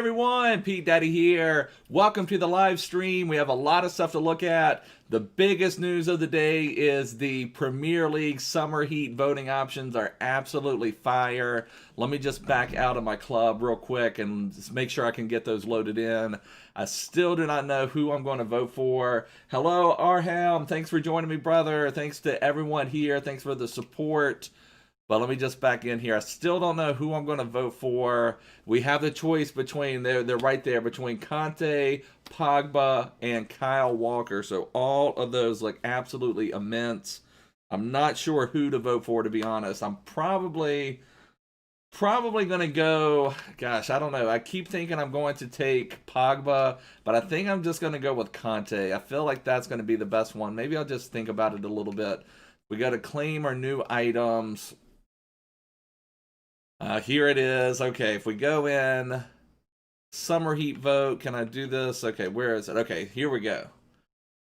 Everyone, Pete Daddy here. Welcome to the live stream. We have a lot of stuff to look at. The biggest news of the day is the Premier League Summer Heat voting options are absolutely fire. Let me just back out of my club real quick and just make sure I can get those loaded in. I still do not know who I'm going to vote for. Hello, Arham. Thanks for joining me, brother. Thanks to everyone here. Thanks for the support. But let me just back in here. I still don't know who I'm going to vote for. We have the choice between, they're right there, between Conte, Pogba, and Kyle Walker. So all of those look absolutely immense. I'm not sure who to vote for, to be honest. I'm probably going to go, gosh, I don't know. I keep thinking I'm going to take Pogba, but I think I'm just going to go with Conte. I feel like that's going to be the best one. Maybe I'll just think about it a little bit. We got to claim our new items. Here it is. Okay, if we go in Summer Heat vote, can I do this? Okay, where is it? Okay, here we go.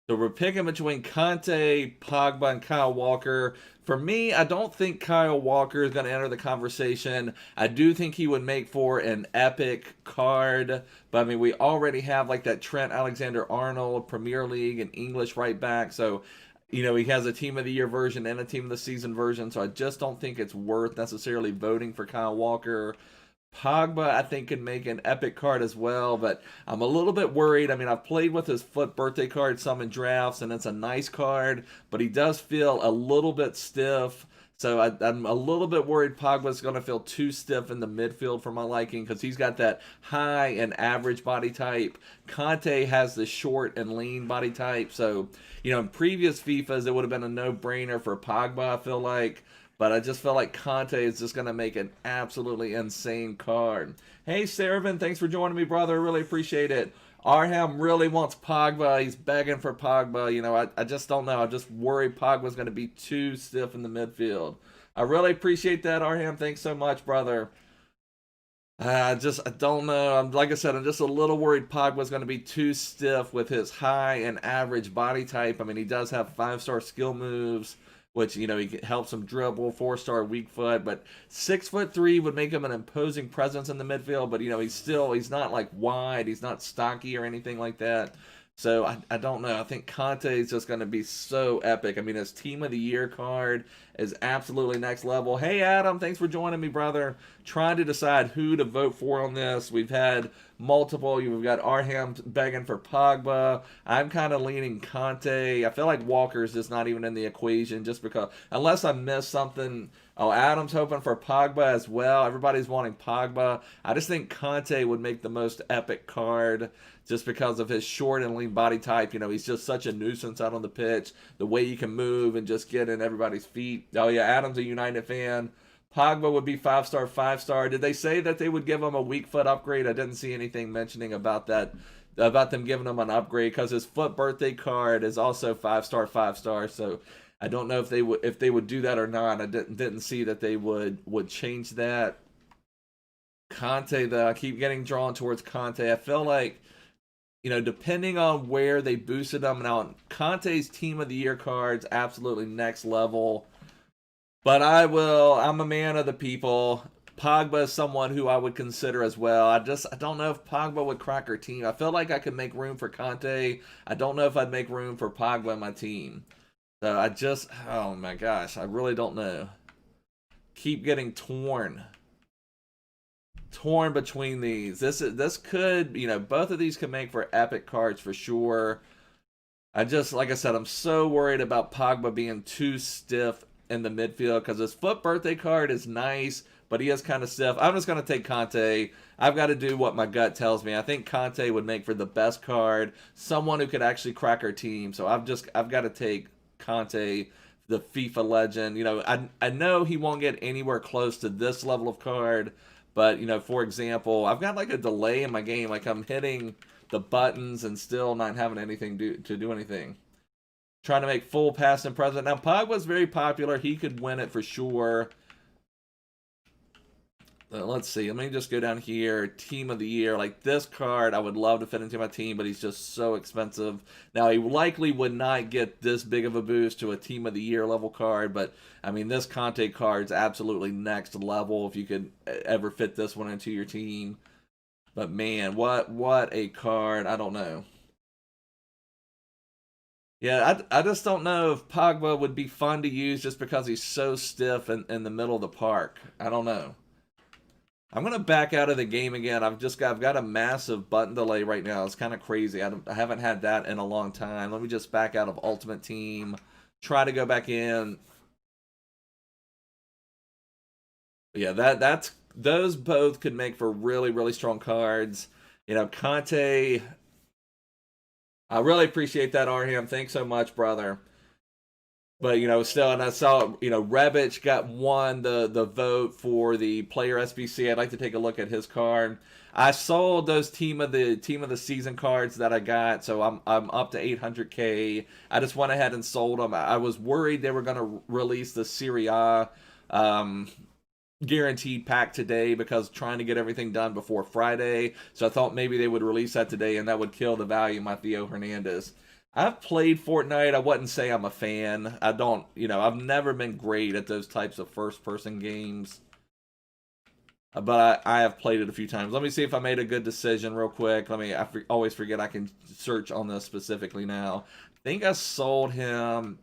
So we're picking between Conte, Pogba, and Kyle Walker. For me, I don't think Kyle Walker is going to enter the conversation. I do think he would make for an epic card. But, I mean, we already have, like, that Trent Alexander-Arnold Premier League and English right back. So, you know, he has a Team of the Year version and a Team of the Season version, so I just don't think it's worth necessarily voting for Kyle Walker. Pogba, I think, can make an epic card as well, but I'm a little bit worried. I mean, I've played with his FUT birthday card some in drafts, and it's a nice card, but he does feel a little bit stiff. So I'm a little bit worried Pogba's going to feel too stiff in the midfield for my liking because he's got that high and average body type. Conte has the short and lean body type. So, you know, in previous FIFAs, it would have been a no-brainer for Pogba, I feel like. But I just feel like Conte is just going to make an absolutely insane card. Hey, Saravan, thanks for joining me, brother. I really appreciate it. Arham really wants Pogba. He's begging for Pogba. You know, I just don't know. I just worry Pogba's going to be too stiff in the midfield. I really appreciate that, Arham. Thanks so much, brother. I don't know. Like I said, I'm just a little worried Pogba's going to be too stiff with his high and average body type. I mean, he does have 5-star skill moves, which, you know, he helps him dribble, 4-star weak foot, but 6'3" would make him an imposing presence in the midfield, but, you know, he's not like wide, he's not stocky or anything like that. So I don't know. I think Conte is just going to be so epic. I mean, his Team of the Year card is absolutely next level. Hey, Adam, thanks for joining me, brother. Trying to decide who to vote for on this. We've had multiple. We've got Arham begging for Pogba. I'm kind of leaning Conte. I feel like Walker's just not even in the equation just because, unless I missed something. Oh, Adam's hoping for Pogba as well. Everybody's wanting Pogba. I just think Conte would make the most epic card just because of his short and lean body type. You know, he's just such a nuisance out on the pitch. The way he can move and just get in everybody's feet. Oh, yeah, Adam's a United fan. Pogba would be 5-star, 5-star. Did they say that they would give him a weak foot upgrade? I didn't see anything mentioning about that, about them giving him an upgrade because his FUT birthday card is also 5-star, 5-star. So I don't know if they would do that or not. I didn't see that they would change that. Conte, though, I keep getting drawn towards Conte. I feel like, you know, depending on where they boosted them. Now, Conte's Team of the Year cards, absolutely next level. But I'm a man of the people. Pogba is someone who I would consider as well. I don't know if Pogba would crack our team. I feel like I could make room for Conte. I don't know if I'd make room for Pogba in my team. So oh my gosh, I really don't know. Keep getting torn between these. This could, you know, both of these could make for epic cards for sure. Like I said, I'm so worried about Pogba being too stiff in the midfield because his FUT birthday card is nice, but he is kind of stiff. I'm just going to take Conte. I've got to do what my gut tells me. I think Conte would make for the best card, someone who could actually crack our team. So I've got to take Conte, the FIFA legend. You know, I know he won't get anywhere close to this level of card. But, you know, for example, I've got like a delay in my game. Like I'm hitting the buttons and still not having anything to do anything. Trying to make full past and present. Now, Pogba's very popular. He could win it for sure. Let's see. Let me just go down here. Team of the Year. Like this card, I would love to fit into my team, but he's just so expensive. Now, he likely would not get this big of a boost to a Team of the Year level card, but I mean, this Conte card's absolutely next level if you could ever fit this one into your team. But man, what a card. I don't know. Yeah, I just don't know if Pogba would be fun to use just because he's so stiff in the middle of the park. I don't know. I'm gonna back out of the game again. I've got a massive button delay right now. It's kind of crazy. I haven't had that in a long time. Let me just back out of Ultimate Team. Try to go back in. Yeah, that's those both could make for really strong cards. You know, Conte. I really appreciate that, Arham. Thanks so much, brother. But you know, still, and I saw Rebic got won the vote for the player SBC. I'd like to take a look at his card. I sold those team of the season cards that I got, so I'm up to 800K. I just went ahead and sold them. I was worried they were going to release the Serie A guaranteed pack today because trying to get everything done before Friday. So I thought maybe they would release that today, and that would kill the value of my Theo Hernandez. I've played Fortnite. I wouldn't say I'm a fan. I don't, I've never been great at those types of first-person games. But I have played it a few times. Let me see if I made a good decision real quick. I always forget I can search on this specifically now. I think I sold him.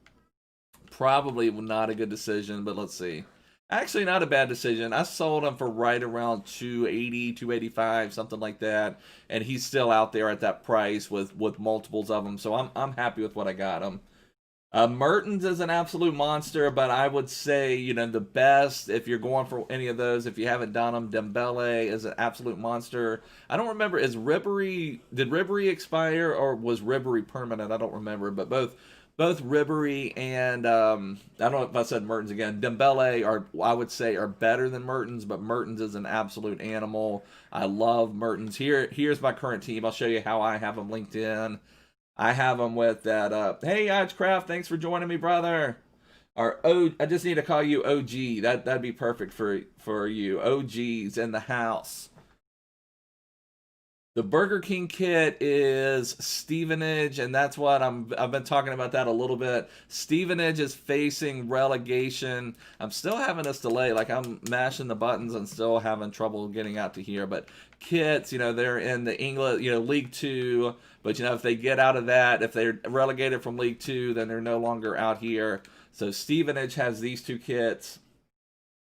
Probably not a good decision, but let's see. Actually, not a bad decision. I sold him for right around 280, 285, something like that, and he's still out there at that price with multiples of them. So I'm happy with what I got him. Mertens is an absolute monster, but I would say the best if you're going for any of those. If you haven't done them, Dembele is an absolute monster. I don't remember did Ribery expire or was Ribery permanent? I don't remember, but both Ribery and I don't know if I said Mertens again. Dembele I would say are better than Mertens, but Mertens is an absolute animal. I love Mertens. Here's my current team. I'll show you how I have them linked in. I have them with that. Hey, Oddscraft, thanks for joining me, brother. I just need to call you OG. That'd be perfect for you. OG's in the house. The Burger King kit is Stevenage, and that's what I've been talking about that a little bit. Stevenage is facing relegation. I'm still having this delay. Like, I'm mashing the buttons and still having trouble getting out to here. But kits, they're in the England, League Two. But, if they get out of that, if they're relegated from League Two, then they're no longer out here. So Stevenage has these two kits.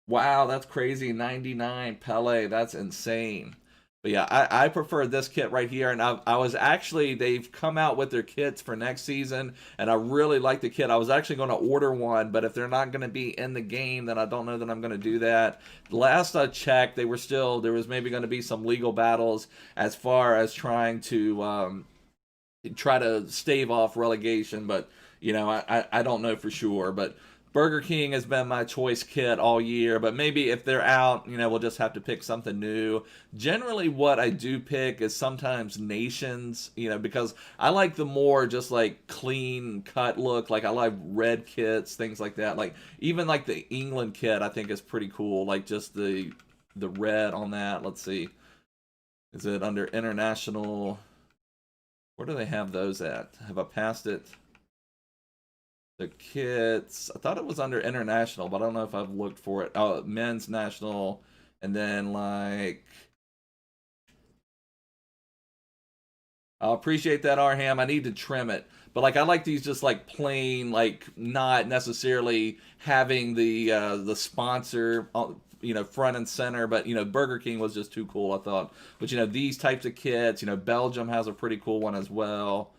Wow, that's crazy. 99 Pele. That's insane. But yeah, I prefer this kit right here, and I was actually, they've come out with their kits for next season, and I really like the kit. I was actually going to order one, but if they're not going to be in the game, then I don't know that I'm going to do that. Last I checked, there was maybe going to be some legal battles as far as trying to try to stave off relegation, but I don't know for sure. But Burger King has been my choice kit all year, but maybe if they're out, we'll just have to pick something new. Generally, what I do pick is sometimes nations, because I like the more just like clean cut look. Like I like red kits, things like that. Like even like the England kit, I think is pretty cool. Like just the red on that. Let's see, is it under international? Where do they have those at? Have I passed it? The kits, I thought it was under international, but I don't know if I've looked for it. Oh, men's national, and then like, I appreciate that, Arham. I need to trim it, but like I like these just like plain, like not necessarily having the sponsor, front and center. But Burger King was just too cool, I thought. But these types of kits, Belgium has a pretty cool one as well.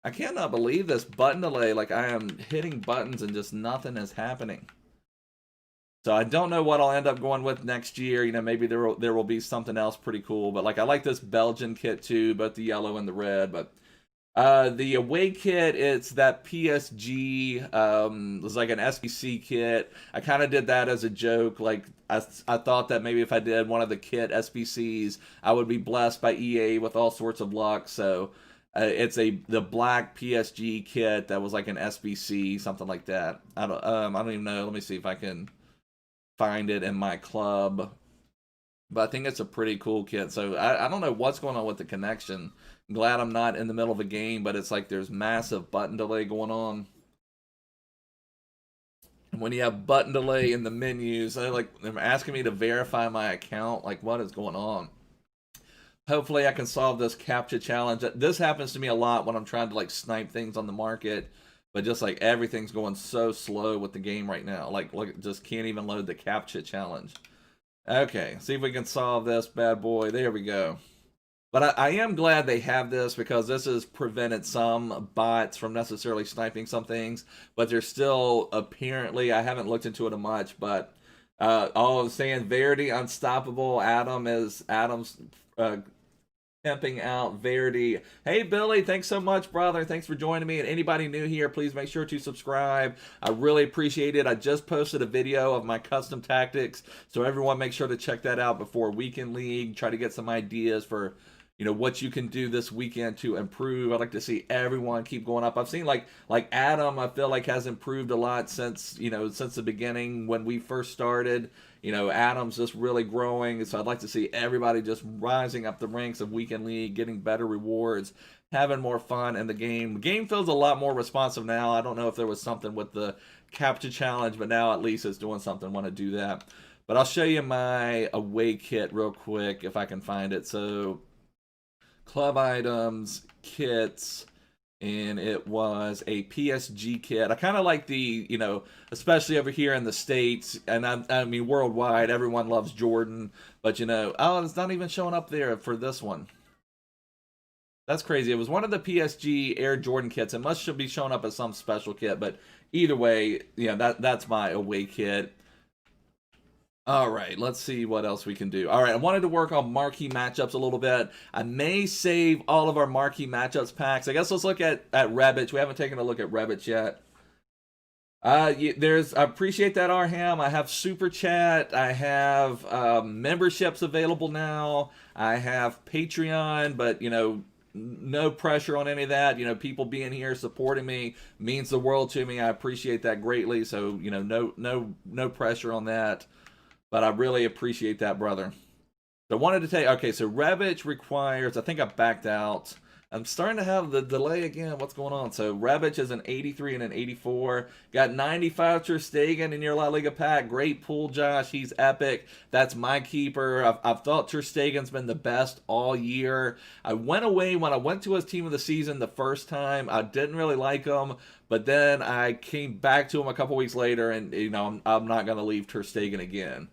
I cannot believe this button delay. Like, I am hitting buttons and just nothing is happening. So I don't know what I'll end up going with next year. Maybe there will be something else pretty cool. But, like, I like this Belgian kit, too, both the yellow and the red. But the away kit, it's that PSG. It's like an SBC kit. I kind of did that as a joke. Like, I thought that maybe if I did one of the kit SBCs, I would be blessed by EA with all sorts of luck. So it's the black PSG kit that was like an SBC, something like that. I don't even know. Let me see if I can find it in my club. But I think it's a pretty cool kit. So I don't know what's going on with the connection. I'm glad I'm not in the middle of a game, but it's like there's massive button delay going on. And when you have button delay in the menus, they're asking me to verify my account. Like, what is going on? Hopefully I can solve this captcha challenge. This happens to me a lot when I'm trying to like snipe things on the market, but just like everything's going so slow with the game right now. Like just can't even load the captcha challenge. Okay, see if we can solve this bad boy. There we go. But I am glad they have this, because this has prevented some bots from necessarily sniping some things. But there's still, apparently, I haven't looked into it much, but all I'm saying, Verity unstoppable. Adam's pimping out Verity. Hey Billy, thanks so much, brother. Thanks for joining me. And anybody new here, please make sure to subscribe. I really appreciate it. I just posted a video of my custom tactics, so everyone make sure to check that out before Weekend League. Try to get some ideas for, you know, what you can do this weekend to improve. I'd like to see everyone keep going up. I've seen like Adam, I feel like has improved a lot since, you know, since the beginning when we first started. You know, Adam's just really growing, so I'd like to see everybody just rising up the ranks of Weekend League, getting better rewards, having more fun in the game. The game feels a lot more responsive now. I don't know if there was something with the captcha challenge, but now at least it's doing something. I want to do that. But I'll show you my away kit real quick if I can find it. So club items, kits, and it was a PSG kit. I kind of like the, you know, especially over here in the States, and I mean worldwide, everyone loves Jordan, but you know, oh, it's not even showing up there for this one. That's crazy. It was one of the PSG Air Jordan kits. It must be showing up as some special kit, but either way, yeah, that's my away kit. All right, let's see what else we can do. All right, I wanted to work on marquee matchups a little bit. I may save all of our marquee matchups packs. I guess let's look at Rebic. We haven't taken a look at Rebic yet. I appreciate that, Arham. I have Super Chat. I have memberships available now. I have Patreon, but, you know, no pressure on any of that. You know, people being here supporting me means the world to me. I appreciate that greatly. So, you know, no pressure on that. But I really appreciate that, brother. So I wanted to take, okay, so Rebic requires, I think I backed out. I'm starting to have the delay again. What's going on? So Rebic is an 83 and an 84. Got 95 Ter Stegen in your La Liga pack. Great pool, Josh. He's epic. That's my keeper. I've thought Ter Stegen's been the best all year. I went away when I went to his team of the season the first time. I didn't really like him. But then I came back to him a couple weeks later, and, you know, I'm not going to leave Ter Stegen again.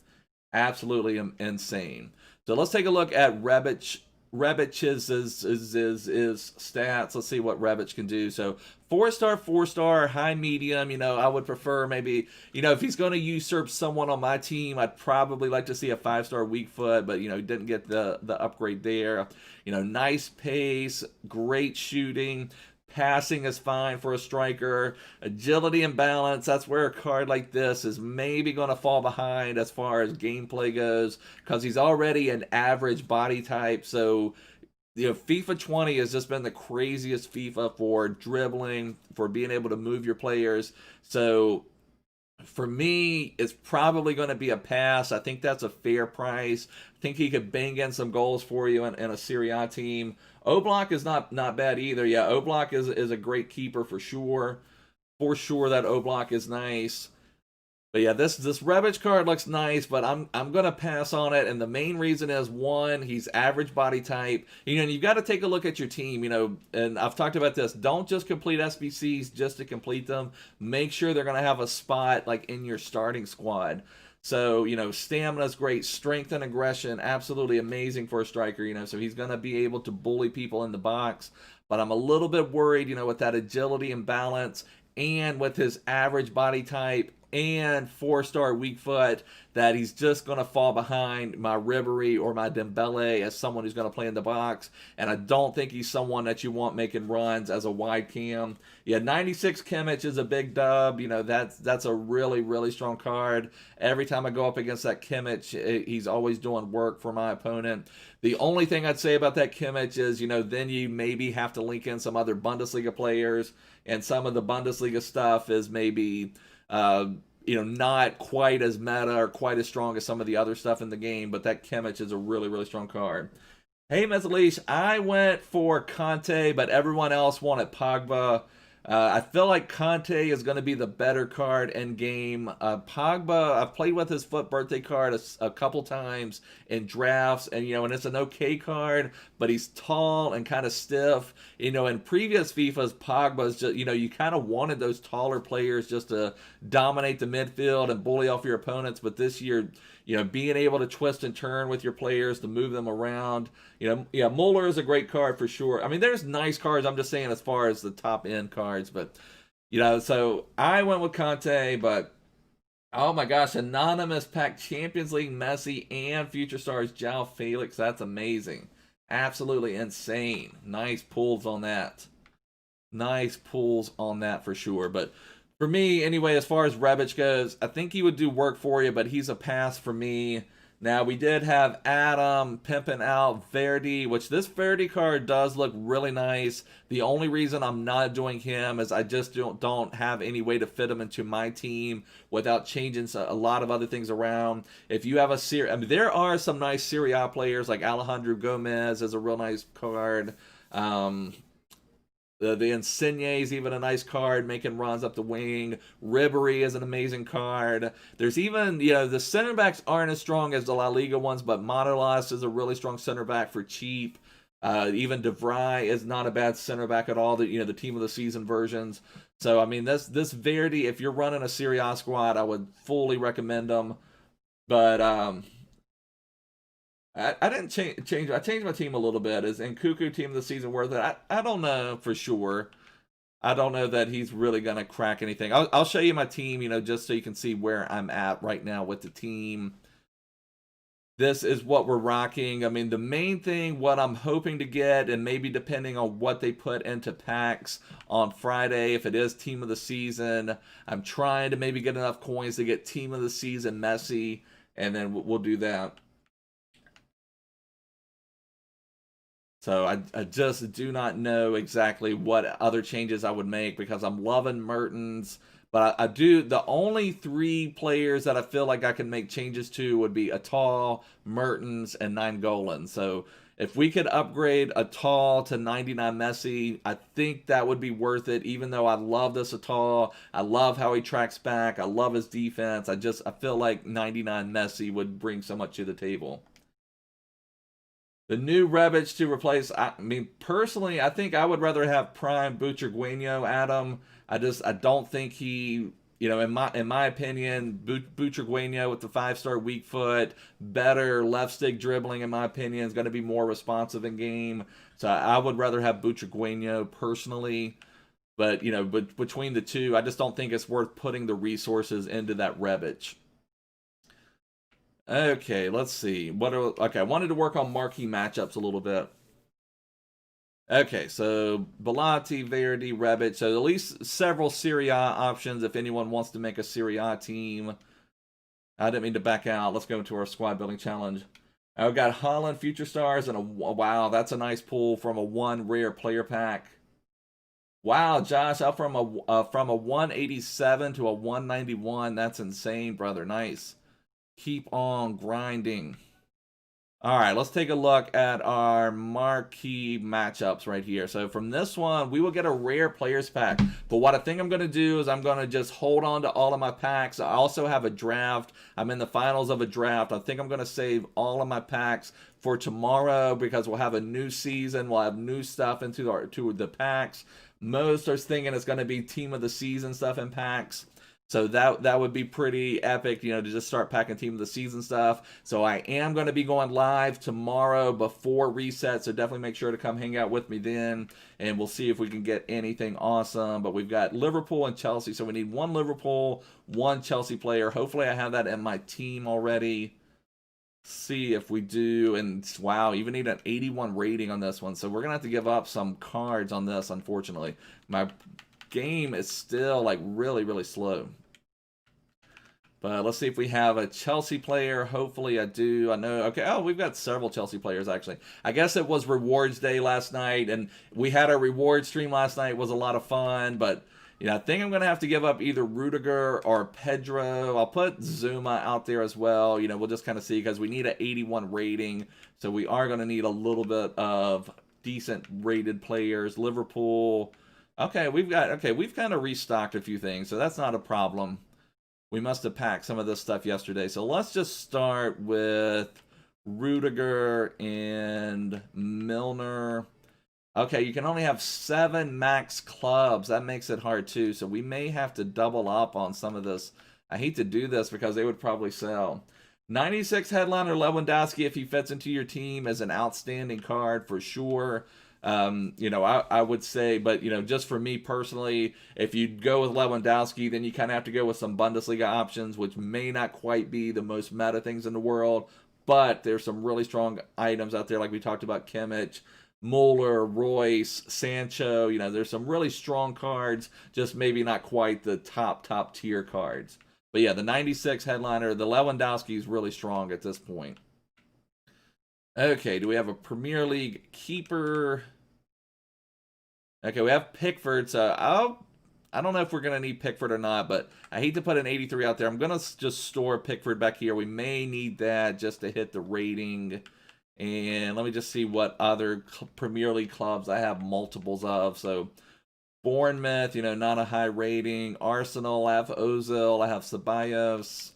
Absolutely insane. So let's take a look at Rebic's stats. Let's see what Rebic can do. So 4-star, 4-star, high, medium. You know, I would prefer maybe, you know, if he's going to usurp someone on my team, I'd probably like to see a 5-star weak foot, but, you know, he didn't get the upgrade there. You know, nice pace, great shooting. Passing is fine for a striker. Agility and balance, that's where a card like this is maybe going to fall behind as far as gameplay goes, because he's already an average body type. So, you know, FIFA 20 has just been the craziest FIFA for dribbling, for being able to move your players. So for me, it's probably going to be a pass. I think that's a fair price. I think he could bang in some goals for you in a Serie A team. Oblak is not bad either. Yeah, Oblak is a great keeper for sure. For sure that Oblak is nice. But yeah, this Rebic card looks nice, but I'm gonna pass on it, and the main reason is, one, he's average body type. You know, and you've got to take a look at your team. You know, and I've talked about this. Don't just complete SBCs just to complete them. Make sure they're gonna have a spot like in your starting squad. So, you know, stamina's great, strength and aggression, absolutely amazing for a striker, you know, so he's going to be able to bully people in the box. But I'm a little bit worried, you know, with that agility and balance, and with his average body type and 4-star weak foot, that he's just going to fall behind my Ribery or my Dembele as someone who's going to play in the box. And I don't think he's someone that you want making runs as a wide cam. Yeah, 96 Kimmich is a big dub. You know, that's a really, really strong card. Every time I go up against that Kimmich, he's always doing work for my opponent. The only thing I'd say about that Kimmich is, you know, then you maybe have to link in some other Bundesliga players, and some of the Bundesliga stuff is maybe you know, not quite as meta or quite as strong as some of the other stuff in the game, but that Kimmich is a really, really strong card. Hey, Mezzalish, I went for Conte, but everyone else wanted Pogba. I feel like Conte is going to be the better card in game. Pogba, I've played with his FUT birthday card a couple times in drafts, and and it's an okay card, but he's tall and kind of stiff. In previous FIFAs, Pogba's just you kind of wanted those taller players just to dominate the midfield and bully off your opponents. But this year, being able to twist and turn with your players to move them around. Yeah, Muller is a great card for sure. I mean, there's nice cards. I'm just saying as far as the top end cards, but so I went with Conte, but oh my gosh, anonymous pack Champions League Messi and Future Stars João Felix. That's amazing. Absolutely insane. Nice pulls on that. Nice pulls on that for sure. But for me, anyway, as far as Rebic goes, I think he would do work for you, but he's a pass for me. Now, we did have Adam pimping out Verdi, which this Verdi card does look really nice. The only reason I'm not doing him is I just don't have any way to fit him into my team without changing a lot of other things around. If you have there are some nice Serie A players, like Alejandro Gomez is a real nice card. The Essien is even a nice card, making runs up the wing. Ribery is an amazing card. There's even, the center backs aren't as strong as the La Liga ones, but Manolas is a really strong center back for cheap. Even De Vrij is not a bad center back at all. The team of the season versions. So I mean, this Verdi, if you're running a Serie A squad, I would fully recommend them. But I didn't change. I changed my team a little bit. Is N'Kuku team of the season worth it? I don't know for sure. I don't know that he's really going to crack anything. I'll show you my team, just so you can see where I'm at right now with the team. This is what we're rocking. I mean, the main thing, what I'm hoping to get, and maybe depending on what they put into packs on Friday, if it is team of the season, I'm trying to maybe get enough coins to get team of the season Messi, and then we'll do that. So I just do not know exactly what other changes I would make because I'm loving Mertens. But I do, the only 3 players that I feel like I can make changes to would be Atal, Mertens, and N'Golo. So if we could upgrade Atal to 99 Messi, I think that would be worth it, even though I love this Atal. I love how he tracks back. I love his defense. I feel like 99 Messi would bring so much to the table. The new Rebic to replace, I mean, personally, I think I would rather have Prime Butragueño, Adam. I don't think he, in my opinion, Butragueño with the 5-star weak foot, better left stick dribbling, in my opinion, is going to be more responsive in game. So I would rather have Butragueño personally. But, between the two, I just don't think it's worth putting the resources into that Rebic. Okay, let's see. I wanted to work on marquee matchups a little bit. Okay, so Bellotti, Verdi, Rebic. So at least several Serie A options if anyone wants to make a Serie A team. I didn't mean to back out. Let's go into our squad building challenge. I've got Holland, Future Stars, and wow, that's a nice pull from a 1 rare player pack. Wow, Josh, up from a 187 to a 191. That's insane, brother. Nice. Keep on grinding. All right, let's take a look at our marquee matchups right here. So from this one, we will get a rare players pack. But what I think I'm going to do is I'm going to just hold on to all of my packs. I also have a draft. I'm in the finals of a draft. I think I'm going to save all of my packs for tomorrow because we'll have a new season. We'll have new stuff into the packs. Most are thinking it's going to be team of the season stuff in packs. So that would be pretty epic, to just start packing team of the season stuff. So I am going to be going live tomorrow before reset. So definitely make sure to come hang out with me then. And we'll see if we can get anything awesome. But we've got Liverpool and Chelsea. So we need 1 Liverpool, 1 Chelsea player. Hopefully I have that in my team already. See if we do. And wow, even need an 81 rating on this one. So we're going to have to give up some cards on this, unfortunately. My game is still like really slow. But let's see if we have a Chelsea player. Hopefully I do. I know. Okay. Oh, we've got several Chelsea players actually. I guess it was rewards day last night, and we had a reward stream last night. It was a lot of fun, but I think I'm gonna have to give up either Rudiger or Pedro. I'll put Zuma out there as well. We'll just kind of see because we need an 81 rating, so we are gonna need a little bit of decent rated players. Liverpool. Okay, we've kind of restocked a few things, so that's not a problem. We must have packed some of this stuff yesterday. So let's just start with Rudiger and Milner. Okay, you can only have 7 max clubs. That makes it hard too. So we may have to double up on some of this. I hate to do this because they would probably sell. 96 headliner Lewandowski, if he fits into your team, is an outstanding card for sure. I would say, but just for me personally, if you go with Lewandowski, then you kind of have to go with some Bundesliga options, which may not quite be the most meta things in the world, but there's some really strong items out there, like we talked about Kimmich, Muller, Royce, Sancho. There's some really strong cards, just maybe not quite the top tier cards. But yeah, the 96 headliner, the Lewandowski is really strong at this point. Okay, do we have a Premier League keeper? Okay, we have Pickford, so I don't know if we're going to need Pickford or not, but I hate to put an 83 out there. I'm going to just store Pickford back here. We may need that just to hit the rating. And let me just see what other Premier League clubs I have multiples of. So Bournemouth, not a high rating. Arsenal, I have Ozil, I have Ceballos.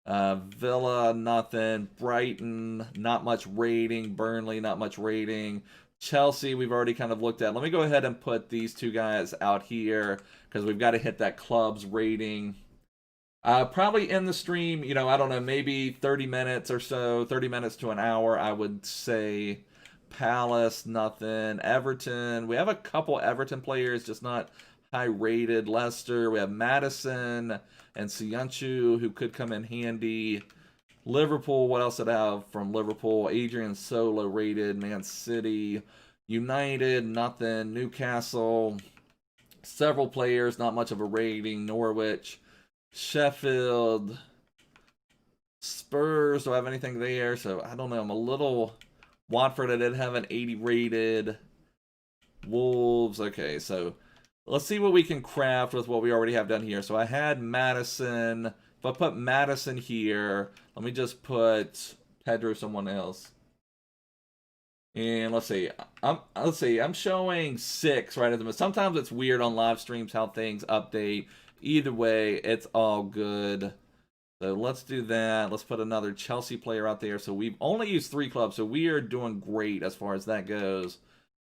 Villa, nothing. Brighton, not much rating. Burnley, not much rating. Chelsea, we've already kind of looked at. Let me go ahead and put these two guys out here because we've got to hit that club's rating. Probably in the stream, I don't know, maybe 30 minutes or so, 30 minutes to an hour, I would say. Palace, nothing. Everton, we have a couple Everton players, just not high rated. Leicester, we have Madison and Sianchu, who could come in handy. Liverpool, what else did I have from Liverpool? Adrian Solo rated. Man City, United, nothing. Newcastle, several players, not much of a rating. Norwich, Sheffield, Spurs, do I have anything there? So I don't know, I'm a little... Watford, I did have an 80 rated. Wolves, okay, so let's see what we can craft with what we already have done here. So I had Madison. If I put Madison here, let me just put Pedro someone else. And let's see. I'm showing 6 right at the moment. Sometimes it's weird on live streams how things update. Either way, it's all good. So let's do that. Let's put another Chelsea player out there. So we've only used 3 clubs, so we are doing great as far as that goes.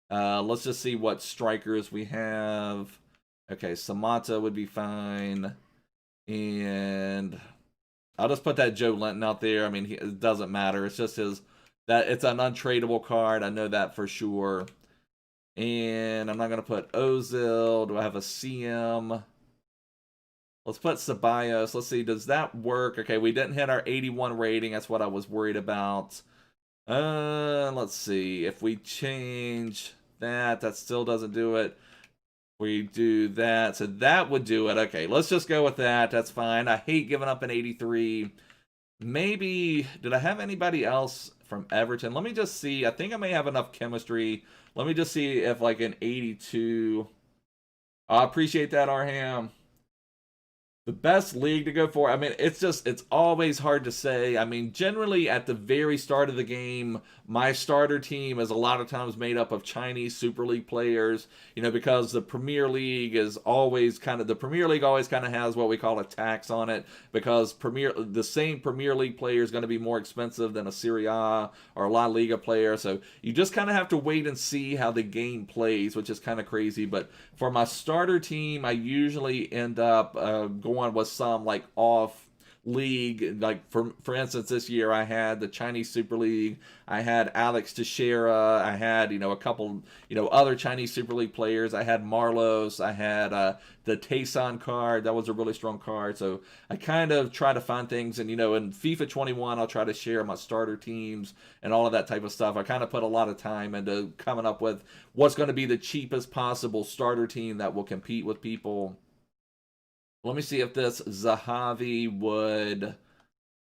Let's just see what strikers we have. Okay, Samata would be fine. And I'll just put that Joe Linton out there. I mean, it doesn't matter. It's just it's an untradeable card. I know that for sure. And I'm not going to put Ozil. Do I have a CM? Let's put Ceballos. Let's see, does that work? Okay, we didn't hit our 81 rating. That's what I was worried about. Let's see. If we change that still doesn't do it. We do that. So that would do it. Okay, let's just go with that. That's fine. I hate giving up an 83. Maybe, did I have anybody else from Everton? Let me just see. I think I may have enough chemistry. Let me just see if like an 82. I appreciate that, Arham. The best league to go for, I mean, it's always hard to say. I mean, generally at the very start of the game, my starter team is a lot of times made up of Chinese Super League players, because the Premier League always kind of has what we call a tax on it, because the same Premier League player is going to be more expensive than a Serie A or a La Liga player. So you just kind of have to wait and see how the game plays, which is kind of crazy. But for my starter team, I usually end up going with some like off league, like for instance this year I had the Chinese Super League, I had Alex Teixeira, I had a couple other Chinese Super League players, I had Marlos, I had the Tayson card, that was a really strong card. So I kind of try to find things, and in FIFA 21 I'll try to share my starter teams and all of that type of stuff. I kind of put a lot of time into coming up with what's going to be the cheapest possible starter team that will compete with people. Let me see if this Zahavi would,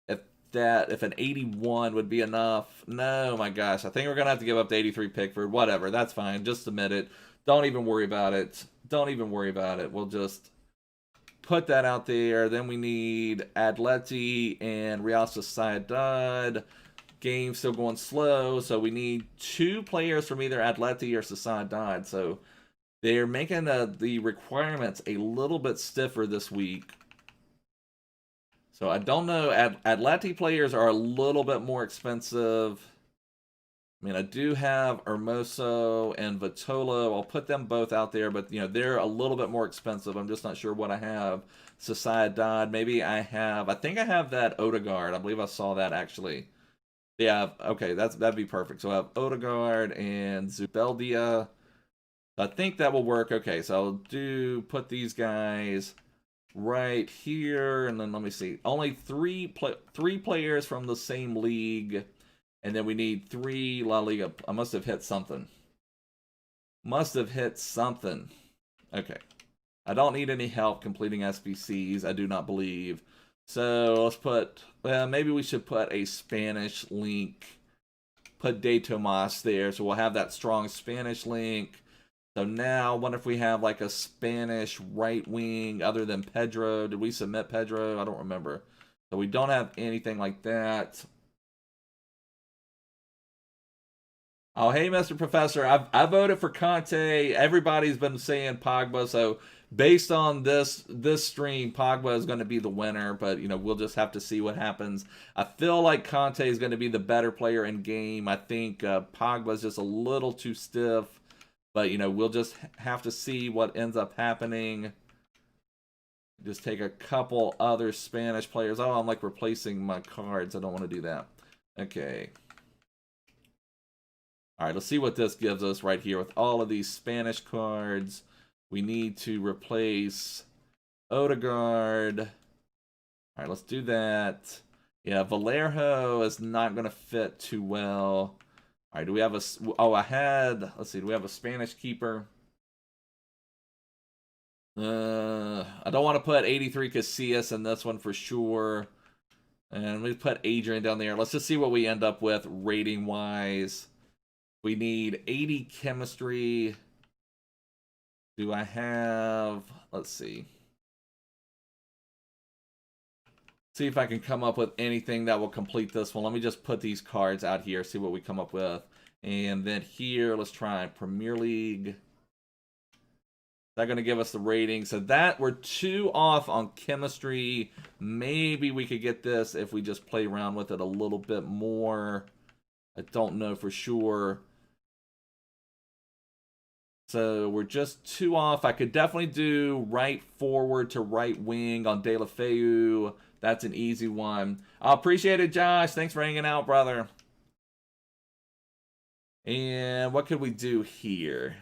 if an 81 would be enough. No, my gosh, I think we're going to have to give up the 83 Pickford. Whatever, that's fine. Just submit it. Don't even worry about it. Don't even worry about it. We'll just put that out there. Then we need Atleti and Real Sociedad. Game still going slow, so we need 2 players from either Atleti or Sociedad. So They're making the requirements a little bit stiffer this week. So I don't know. Atleti players are a little bit more expensive. I mean, I do have Hermoso and Vitolo. I'll put them both out there, but, you know, they're a little bit more expensive. I'm just not sure what I have. Sociedad, maybe I think I have that Odegaard. I believe I saw that, actually. Yeah, okay, that'd be perfect. So I have Odegaard and Zubeldia. I think that will work. Okay, so I'll put these guys right here, and then let me see. Only three players from the same league. And then we need 3 La Liga. I must have hit something. Must have hit something. Okay. I don't need any help completing SBCs. I do not believe. So let's put... Well, maybe we should put a Spanish link. Put De Tomas there. So we'll have that strong Spanish link. So now, I wonder if we have like a Spanish right wing other than Pedro. Did we submit Pedro? I don't remember. So we don't have anything like that. Oh, hey, Mr. Professor. I voted for Conte. Everybody's been saying Pogba. So based on this stream, Pogba is going to be the winner. But, you know, we'll just have to see what happens. I feel like Conte is going to be the better player in game. I think Pogba is just a little too stiff. But, you know, we'll just have to see what ends up happening. Just take a couple other Spanish players. Oh, I'm like replacing my cards. I don't want to do that. Okay. All right, let's see what this gives us right here with all of these Spanish cards. We need to replace Odegaard. All right, let's do that. Yeah, Vallejo is not going to fit too well. All right, do we have a... Oh, let's see, do we have a Spanish keeper? I don't want to put 83 Casillas in this one for sure. And we put Adrian down there. Let's just see what we end up with rating-wise. We need 80 chemistry. Do I have... Let's see. See if I can come up with anything that will complete this one. Let me just put these cards out here, see what we come up with. And then here, let's try Premier League. That's going to give us the rating. So that, we're 2 off on chemistry. Maybe we could get this if we just play around with it a little bit more. I don't know for sure. So we're just 2 off. I could definitely do right forward to right wing on De La Feu. That's an easy one. I appreciate it, Josh. Thanks for hanging out, brother. And what could we do here?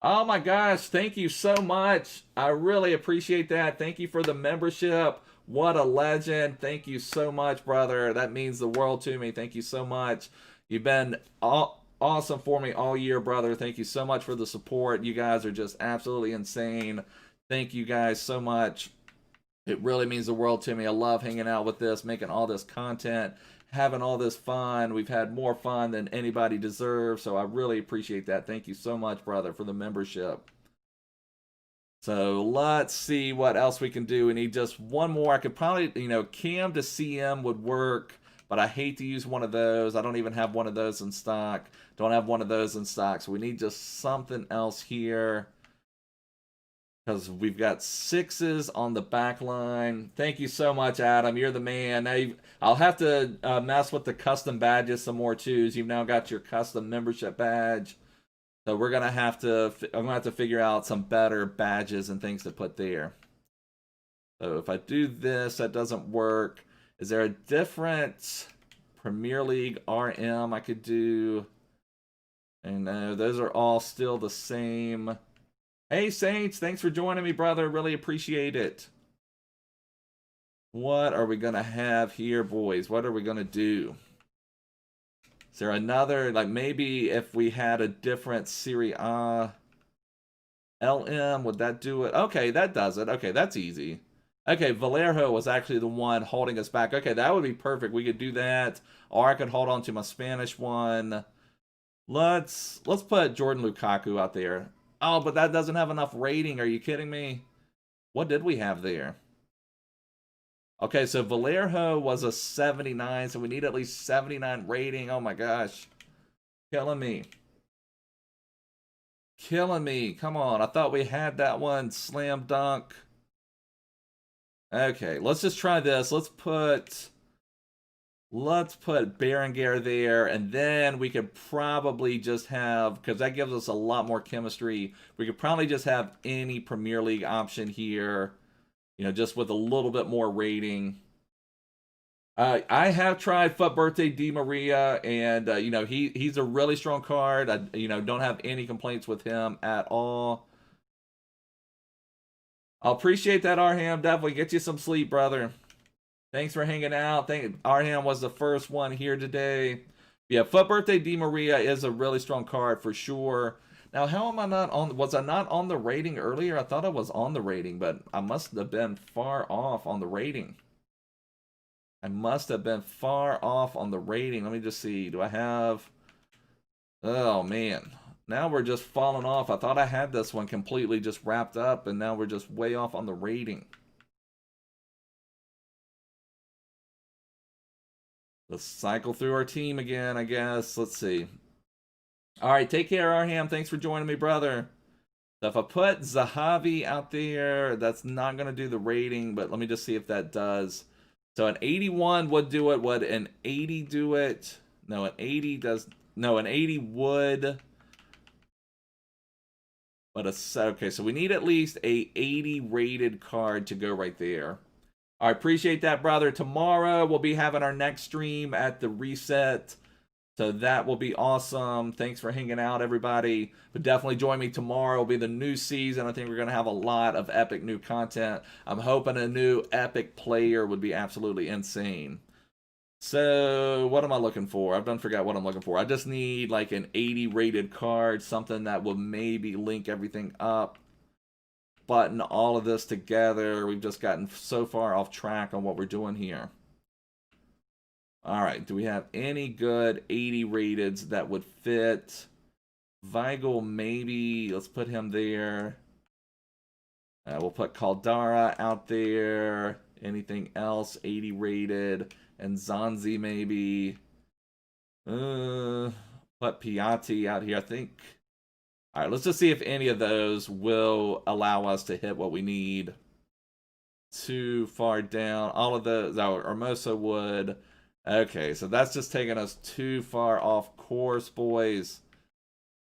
Oh my gosh, thank you so much. I really appreciate that. Thank you for the membership. What a legend. Thank you so much, brother. That means the world to me. Thank you so much. You've been awesome for me all year, brother. Thank you so much for the support. You guys are just absolutely insane. Thank you guys so much. It really means the world to me. I love hanging out with this, making all this content, having all this fun. We've had more fun than anybody deserves, so I really appreciate that. Thank you so much, brother, for the membership. So let's see what else we can do. We need just one more. I could probably, you know, Cam to CM would work, but I hate to use one of those. I don't even have one of those in stock. Don't have one of those in stock, so we need just something else here. Because we've got 6s on the back line. Thank you so much, Adam. You're the man. Now I'll have to mess with the custom badges some more too. You've now got your custom membership badge. So we're gonna have to. I'm gonna have to figure out some better badges and things to put there. So if I do this, that doesn't work. Is there a different Premier League RM I could do? And those are all still the same. Hey, Saints, thanks for joining me, brother. Really appreciate it. What are we going to have here, boys? What are we going to do? Is there another, like maybe if we had a different Serie A LM, would that do it? Okay, that does it. Okay, that's easy. Okay, Vallejo was actually the one holding us back. Okay, that would be perfect. We could do that. Or I could hold on to my Spanish one. Let's put Jordan Lukaku out there. Oh, but that doesn't have enough rating. Are you kidding me? What did we have there? Okay, so Vallejo was a 79, so we need at least 79 rating. Oh my gosh. Killing me. killing me. Come on. I thought we had that one. Slam dunk. Okay, let's just try this. Let's put Berenguer there, and then we could probably just have, because that gives us a lot more chemistry, we could probably just have any Premier League option here, you know, just with a little bit more rating. I have tried FUT Birthday Di Maria, and you know, he's a really strong card. I don't have any complaints with him at all. I'll appreciate that, Arham. Definitely get you some sleep, brother. Thanks for hanging out. Arham was the first one here today. Yeah, FUT Birthday Di Maria is a really strong card for sure. Now, how am I not on? Was I not on the rating earlier? I thought I was on the rating, but I must have been far off on the rating. I must have been far off on the rating. Let me just see. Do I have... Oh, man. Now we're just falling off. I thought I had this one completely just wrapped up, and now we're just way off on the rating. Let's cycle through our team again, I guess. Let's see. All right, take care, Arham. Thanks for joining me, brother. So if I put Zahavi out there, that's not going to do the rating, but let me just see if that does. So an 81 would do it. Would an 80 do it? No, an 80 does. No, an 80 would. But okay, so we need at least a 80 rated card to go right there. I appreciate that, brother. Tomorrow we'll be having our next stream at the reset. So that will be awesome. Thanks for hanging out, everybody. But definitely join me tomorrow. It'll be the new season. I think we're going to have a lot of epic new content. I'm hoping a new epic player would be absolutely insane. So what am I looking for? I've done forgot what I'm looking for. I just need like an 80 rated card, something that will maybe link everything up, button all of this together. We've just gotten so far off track on what we're doing here. All right, do we have any good 80 rateds that would fit? Weigl, maybe. Let's put him there. We'll put Caldara out there. Anything else 80 rated? And Zanzi, maybe. Put Piatti out here, I think. All right, let's just see if any of those will allow us to hit what we need. Too far down. All of those, Hermoso would. Okay, so that's just taking us too far off course, boys.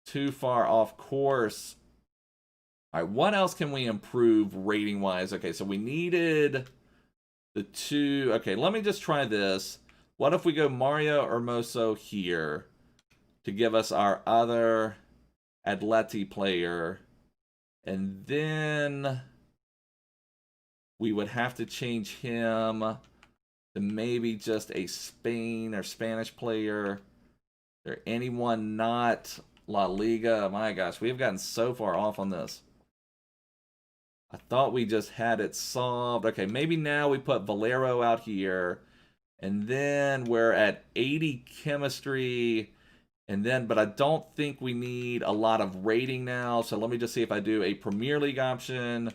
Too far off course. All right, what else can we improve rating-wise? Okay, so we needed the two. Okay, let me just try this. What if we go Mario Hermoso here to give us our other Atleti player? And then we would have to change him to maybe just a Spain or Spanish player. Is there anyone not La Liga? My gosh, we've gotten so far off on this. I thought we just had it solved. Okay, maybe now we put Valero out here. And then we're at 80 chemistry. And then, but I don't think we need a lot of rating now. So let me just see if I do a Premier League option.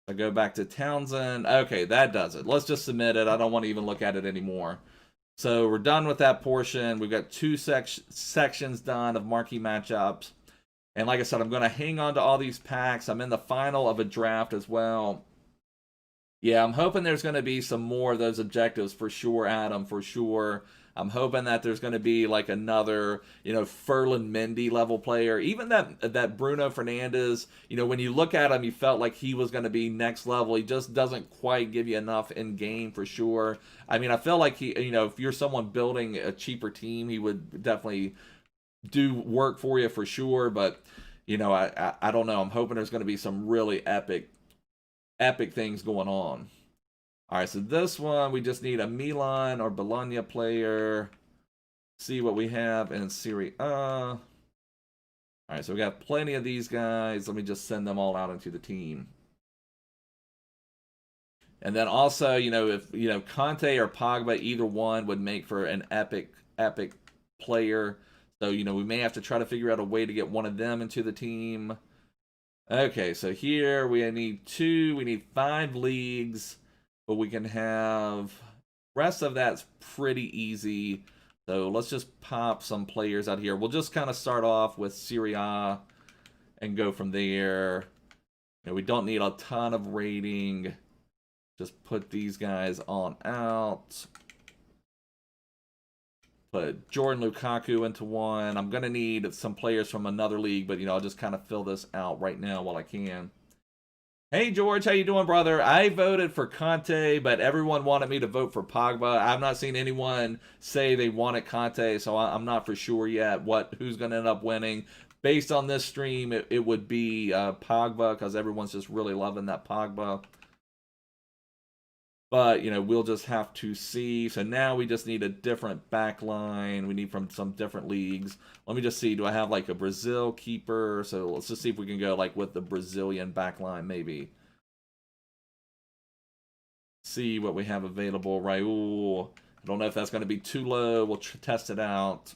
I go back to Townsend. Okay, that does it. Let's just submit it. I don't want to even look at it anymore. So we're done with that portion. We've got two sections done of marquee matchups. And like I said, I'm going to hang on to all these packs. I'm in the final of a draft as well. Yeah, I'm hoping there's going to be some more of those objectives for sure, Adam, for sure. I'm hoping that there's going to be like another, Ferland Mendy level player. Even that Bruno Fernandez, when you look at him, you felt like he was going to be next level. He just doesn't quite give you enough in game for sure. I mean, I feel like he, if you're someone building a cheaper team, he would definitely do work for you for sure. But, I don't know. I'm hoping there's going to be some really epic things going on. All right, so this one, we just need a Milan or Bologna player. See what we have in Serie A. All right, so we got plenty of these guys. Let me just send them all out into the team. And then also, if, Conte or Pogba, either one would make for an epic player. So, we may have to try to figure out a way to get one of them into the team. Okay, so here we need 5 leagues. But we can have, rest of that's pretty easy. So let's just pop some players out here. We'll just kind of start off with Serie A and go from there. You know, we don't need a ton of rating. Just put these guys on out. Put Jordan Lukaku into one. I'm going to need some players from another league, but, you know, I'll just kind of fill this out right now while I can. Hey, George, how you doing, brother? I voted for Conte, but everyone wanted me to vote for Pogba. I've not seen anyone say they wanted Conte, so I'm not for sure yet who's going to end up winning. Based on this stream, it would be Pogba, because everyone's just really loving that Pogba. But, you know, we'll just have to see. So now we just need a different back line. We need from some different leagues. Let me just see. Do I have, like, a Brazil keeper? So let's just see if we can go, like, with the Brazilian back line, maybe. See what we have available. Raul. I don't know if that's going to be too low. We'll test it out.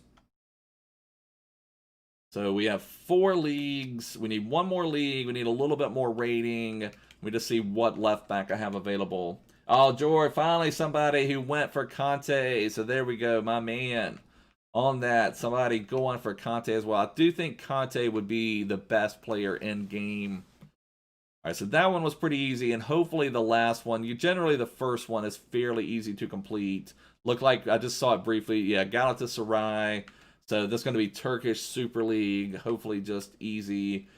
So we have 4 leagues. We need 1 more league. We need a little bit more rating. We just see what left back I have available. Oh, George, finally somebody who went for Conte. So there we go, my man. On that, somebody going for Conte as well. I do think Conte would be the best player in game. All right, so that one was pretty easy, and hopefully the last one. Generally, the first one is fairly easy to complete. Look like I just saw it briefly. Yeah, Galatasaray. So this is going to be Turkish Super League. Hopefully just easy.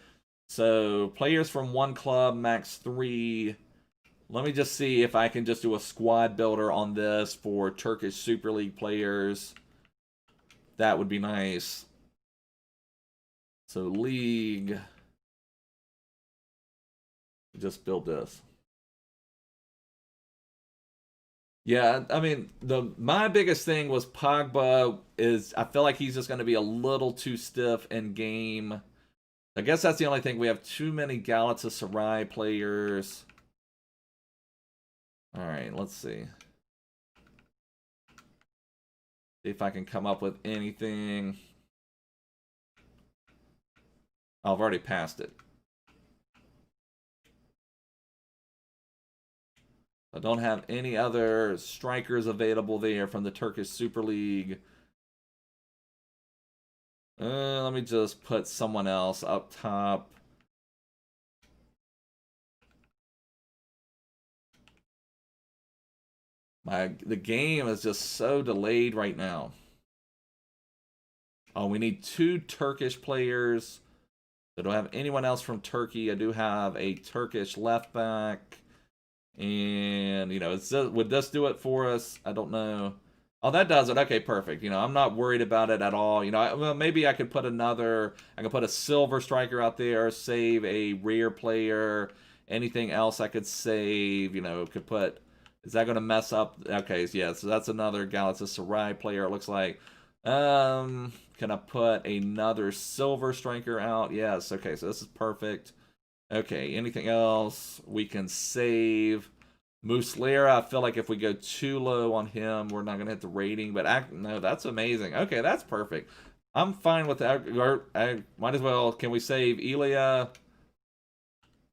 So players from 1 club, max 3. Let me just see if I can just do a squad builder on this for Turkish Super League players. That would be nice. So league. Just build this. Yeah, I mean, my biggest thing was Pogba is I feel like he's just going to be a little too stiff in game. I guess that's the only thing. We have too many Galatasaray players. All right, let's see. See if I can come up with anything. Oh, I've already passed it. I don't have any other strikers available there from the Turkish Super League. Let me just put someone else up top. The game is just so delayed right now. Oh, we need 2 Turkish players. I don't have anyone else from Turkey. I do have a Turkish left back. And, you know, would this do it for us? I don't know. Oh, that does it. Okay, perfect. You know, I'm not worried about it at all. You know, well, maybe I could put I could put a silver striker out there, save a rare player. Anything else I could save, you know, could put... Is that going to mess up? Okay, yeah, so that's another Galatasaray player, it looks like. Can I put another silver striker out? Yes, okay, so this is perfect. Okay, anything else we can save? Muslera, I feel like if we go too low on him, we're not going to hit the rating. But no, that's amazing. Okay, that's perfect. I'm fine with that. I might as well. Can we save Elia?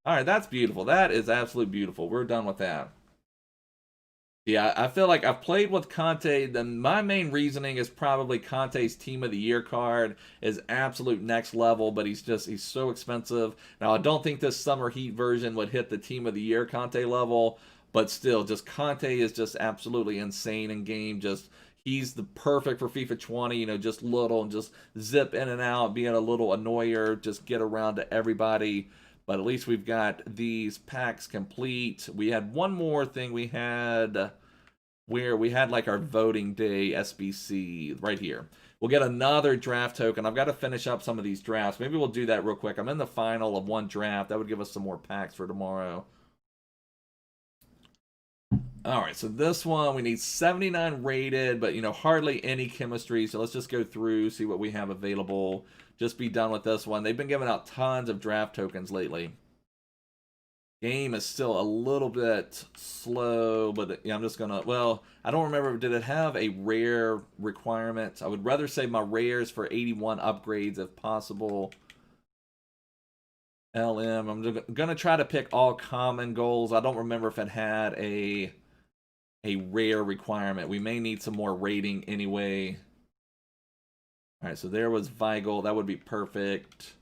All right, that's beautiful. That is absolutely beautiful. We're done with that. Yeah, I feel like I've played with Conte. My main reasoning is probably Conte's Team of the Year card is absolute next level, but he's so expensive. Now, I don't think this Summer Heat version would hit the Team of the Year Conte level, but still, just Conte is just absolutely insane in game. He's the perfect for FIFA 20, you know, just little and just zip in and out, being a little annoyer, just get around to everybody. But at least we've got these packs complete. We had one more thing we had where we had like our voting day SBC right here. We'll get another draft token. I've got to finish up some of these drafts. Maybe we'll do that real quick. I'm in the final of 1 draft. That would give us some more packs for tomorrow. All right, so this one, we need 79 rated, but, you know, hardly any chemistry. So let's just go through, see what we have available. Just be done with this one. They've been giving out tons of draft tokens lately. Game is still a little bit slow, but yeah, I'm just going to, well, I don't remember, did it have a rare requirement? I would rather save my rares for 81 upgrades if possible. LM, I'm going to try to pick all common goals. I don't remember if it had a rare requirement. We may need some more rating anyway. All right, so there was Weigl. That would be perfect.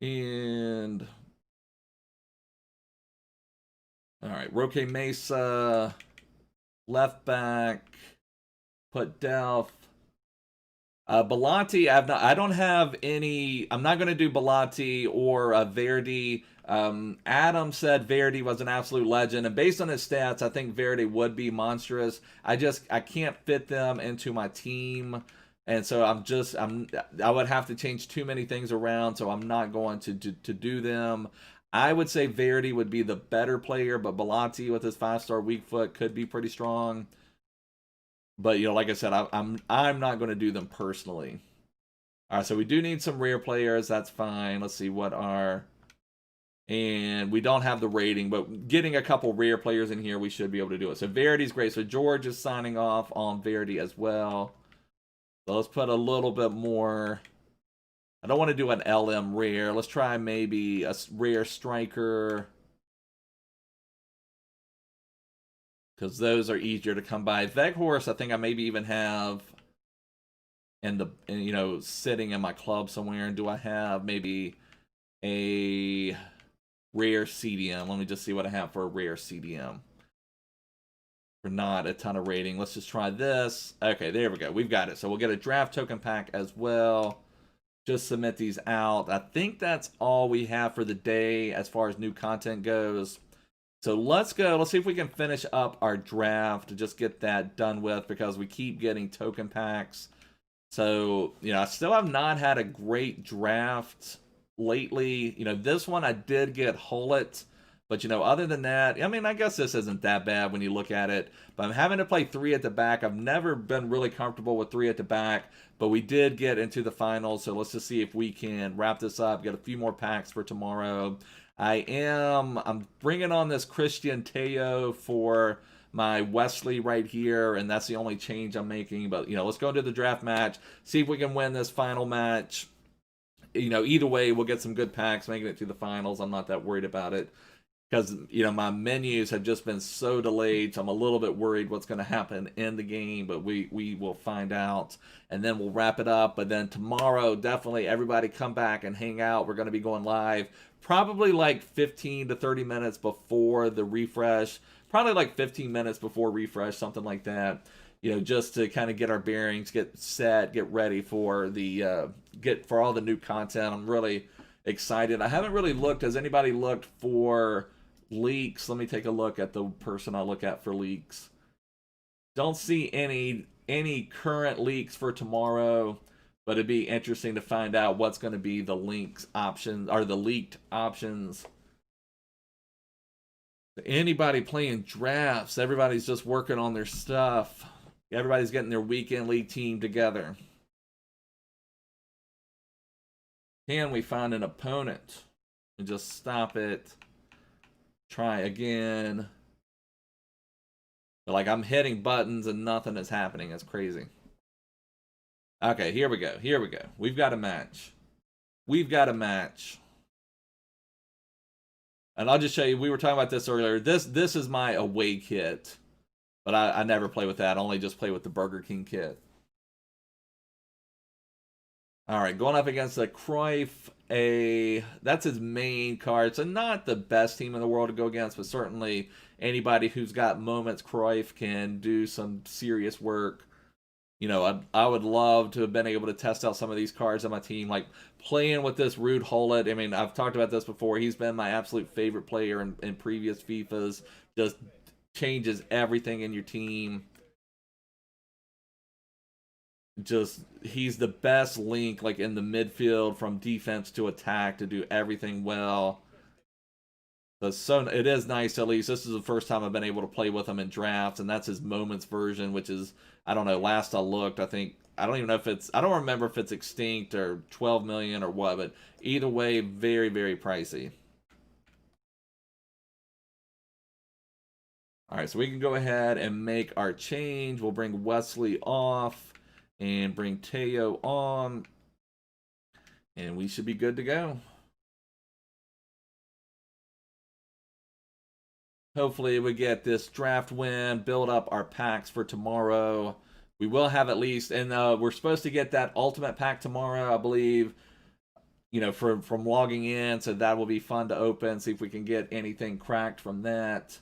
And all right, Roque Mesa, left back, put Delph. Bellotti, I don't have any. I'm not going to do Bellotti or Verdi. Adam said Verdi was an absolute legend, and based on his stats, I think Verdi would be monstrous. I can't fit them into my team, and so I would have to change too many things around, so I'm not going to do them. I would say Verdi would be the better player, but Bellotti with his 5-star weak foot could be pretty strong. But like I said, I'm not going to do them personally. All right, so we do need some rare players. That's fine. Let's see what are, and we don't have the rating, but getting a couple rare players in here, we should be able to do it. So Verdi's great. So George is signing off on Verdi as well. So let's put a little bit more. I don't want to do an LM rare. Let's try maybe a rare striker, because those are easier to come by. Veghorst, I think I maybe even have sitting in my club somewhere. And do I have maybe a rare CDM? Let me just see what I have for a rare CDM. For not a ton of rating. Let's just try this. Okay, there we go. We've got it. So we'll get a draft token pack as well. Just submit these out. I think that's all we have for the day as far as new content goes. So let's go. Let's see if we can finish up our draft to just get that done with, because we keep getting token packs. So, I still have not had a great draft lately. This one I did get Hullet. But, other than that, I guess this isn't that bad when you look at it. But I'm having to play 3 at the back. I've never been really comfortable with 3 at the back. But we did get into the finals. So let's just see if we can wrap this up. Get a few more packs for tomorrow. I'm bringing on this Christian Teo for my Wesley right here, and that's the only change I'm making. But, let's go into the draft match, see if we can win this final match. Either way, we'll get some good packs making it to the finals. I'm not that worried about it, because, my menus have just been so delayed, so I'm a little bit worried what's going to happen in the game, but we will find out, and then we'll wrap it up. But then tomorrow, definitely everybody come back and hang out. We're going to be going live probably like 15 to 30 minutes before the refresh, probably like 15 minutes before refresh, something like that, just to kind of get our bearings, get set, get ready for the for all the new content. I'm really excited. I haven't really looked. Has anybody looked for leaks? Let me take a look at the person I look at for leaks. Don't see any current leaks for tomorrow, but it'd be interesting to find out what's going to be the links options, or the leaked options. Anybody playing drafts? Everybody's just working on their stuff. Everybody's getting their weekend league team together. Can we find an opponent and just stop it? Try again. But I'm hitting buttons and nothing is happening. That's crazy. Okay, here we go. Here we go. We've got a match. We've got a match. And I'll just show you, we were talking about this earlier. This is my away kit. But I never play with that. I only just play with the Burger King kit. All right, going up against the Cruyff, that's his main card. So not the best team in the world to go against, but certainly anybody who's got moments, Cruyff can do some serious work. I would love to have been able to test out some of these cards on my team, like playing with this Ruud Gullit. I've talked about this before. He's been my absolute favorite player in previous FIFAs. Just changes everything in your team. He's the best link in the midfield from defense to attack to do everything well. So it is nice, at least this is the first time I've been able to play with him in drafts, and that's his moments version, which is, I don't know, last I looked, I don't even know if I don't remember if it's extinct or 12 million or what, but either way, very, very pricey. All right, so we can go ahead and make our change. We'll bring Wesley off and bring Teo on, and we should be good to go. Hopefully we get this draft win, build up our packs for tomorrow. We will have at least, and we're supposed to get that ultimate pack tomorrow, I believe. You know, from logging in, so that will be fun to open. See if we can get anything cracked from that.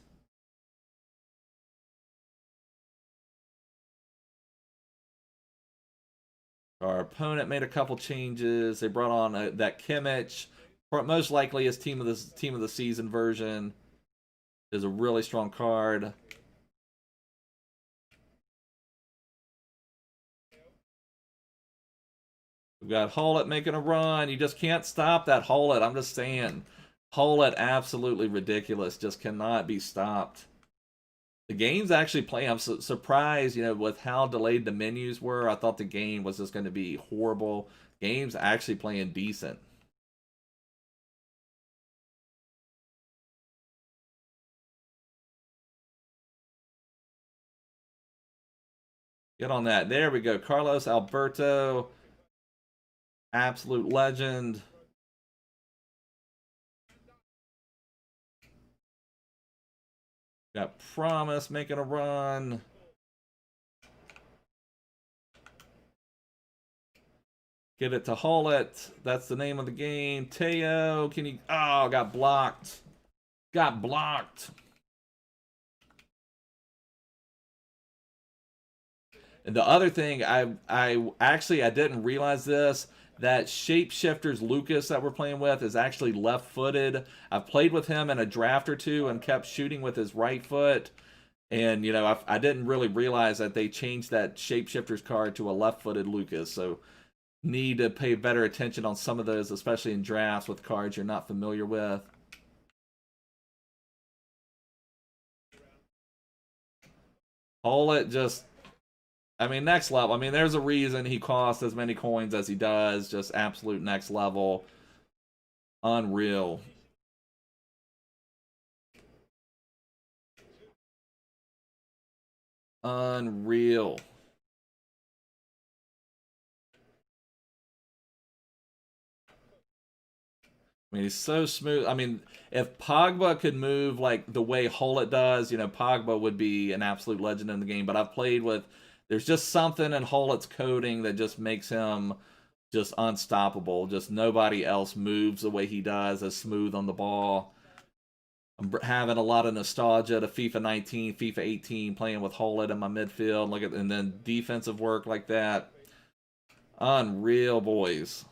Our opponent made a couple changes. They brought on that Kimmich, most likely his team of the season version. Is a really strong card. We've got Hullet making a run. You just can't stop that Hullet. I'm just saying. Hullet, absolutely ridiculous. Just cannot be stopped. The game's actually playing. I'm surprised, you know, with how delayed the menus were. I thought the game was just going to be horrible. Game's actually playing decent. Get on that. There we go. Carlos Alberto. Absolute legend. Got Promise making a run. Get it to Hullet. That's the name of the game. Teo, can you... Oh, got blocked. Got blocked. And the other thing, I didn't realize this. That Shapeshifters Lucas that we're playing with is actually left-footed. I've played with him in a draft or two and kept shooting with his right foot. And, you know, I didn't really realize that they changed that Shapeshifters card to a left-footed Lucas. So need to pay better attention on some of those, especially in drafts with cards you're not familiar with. Hullet just... I mean, next level. I mean, there's a reason he costs as many coins as he does. Just absolute next level. Unreal. Unreal. I mean, he's so smooth. I mean, if Pogba could move like the way Hullet does, you know, Pogba would be an absolute legend in the game. But I've played with... There's just something in Hullet's coding that just makes him just unstoppable. Just nobody else moves the way he does, as smooth on the ball. I'm having a lot of nostalgia to FIFA 19, FIFA 18, playing with Hullet in my midfield. Look at, and then defensive work like that. Unreal, boys.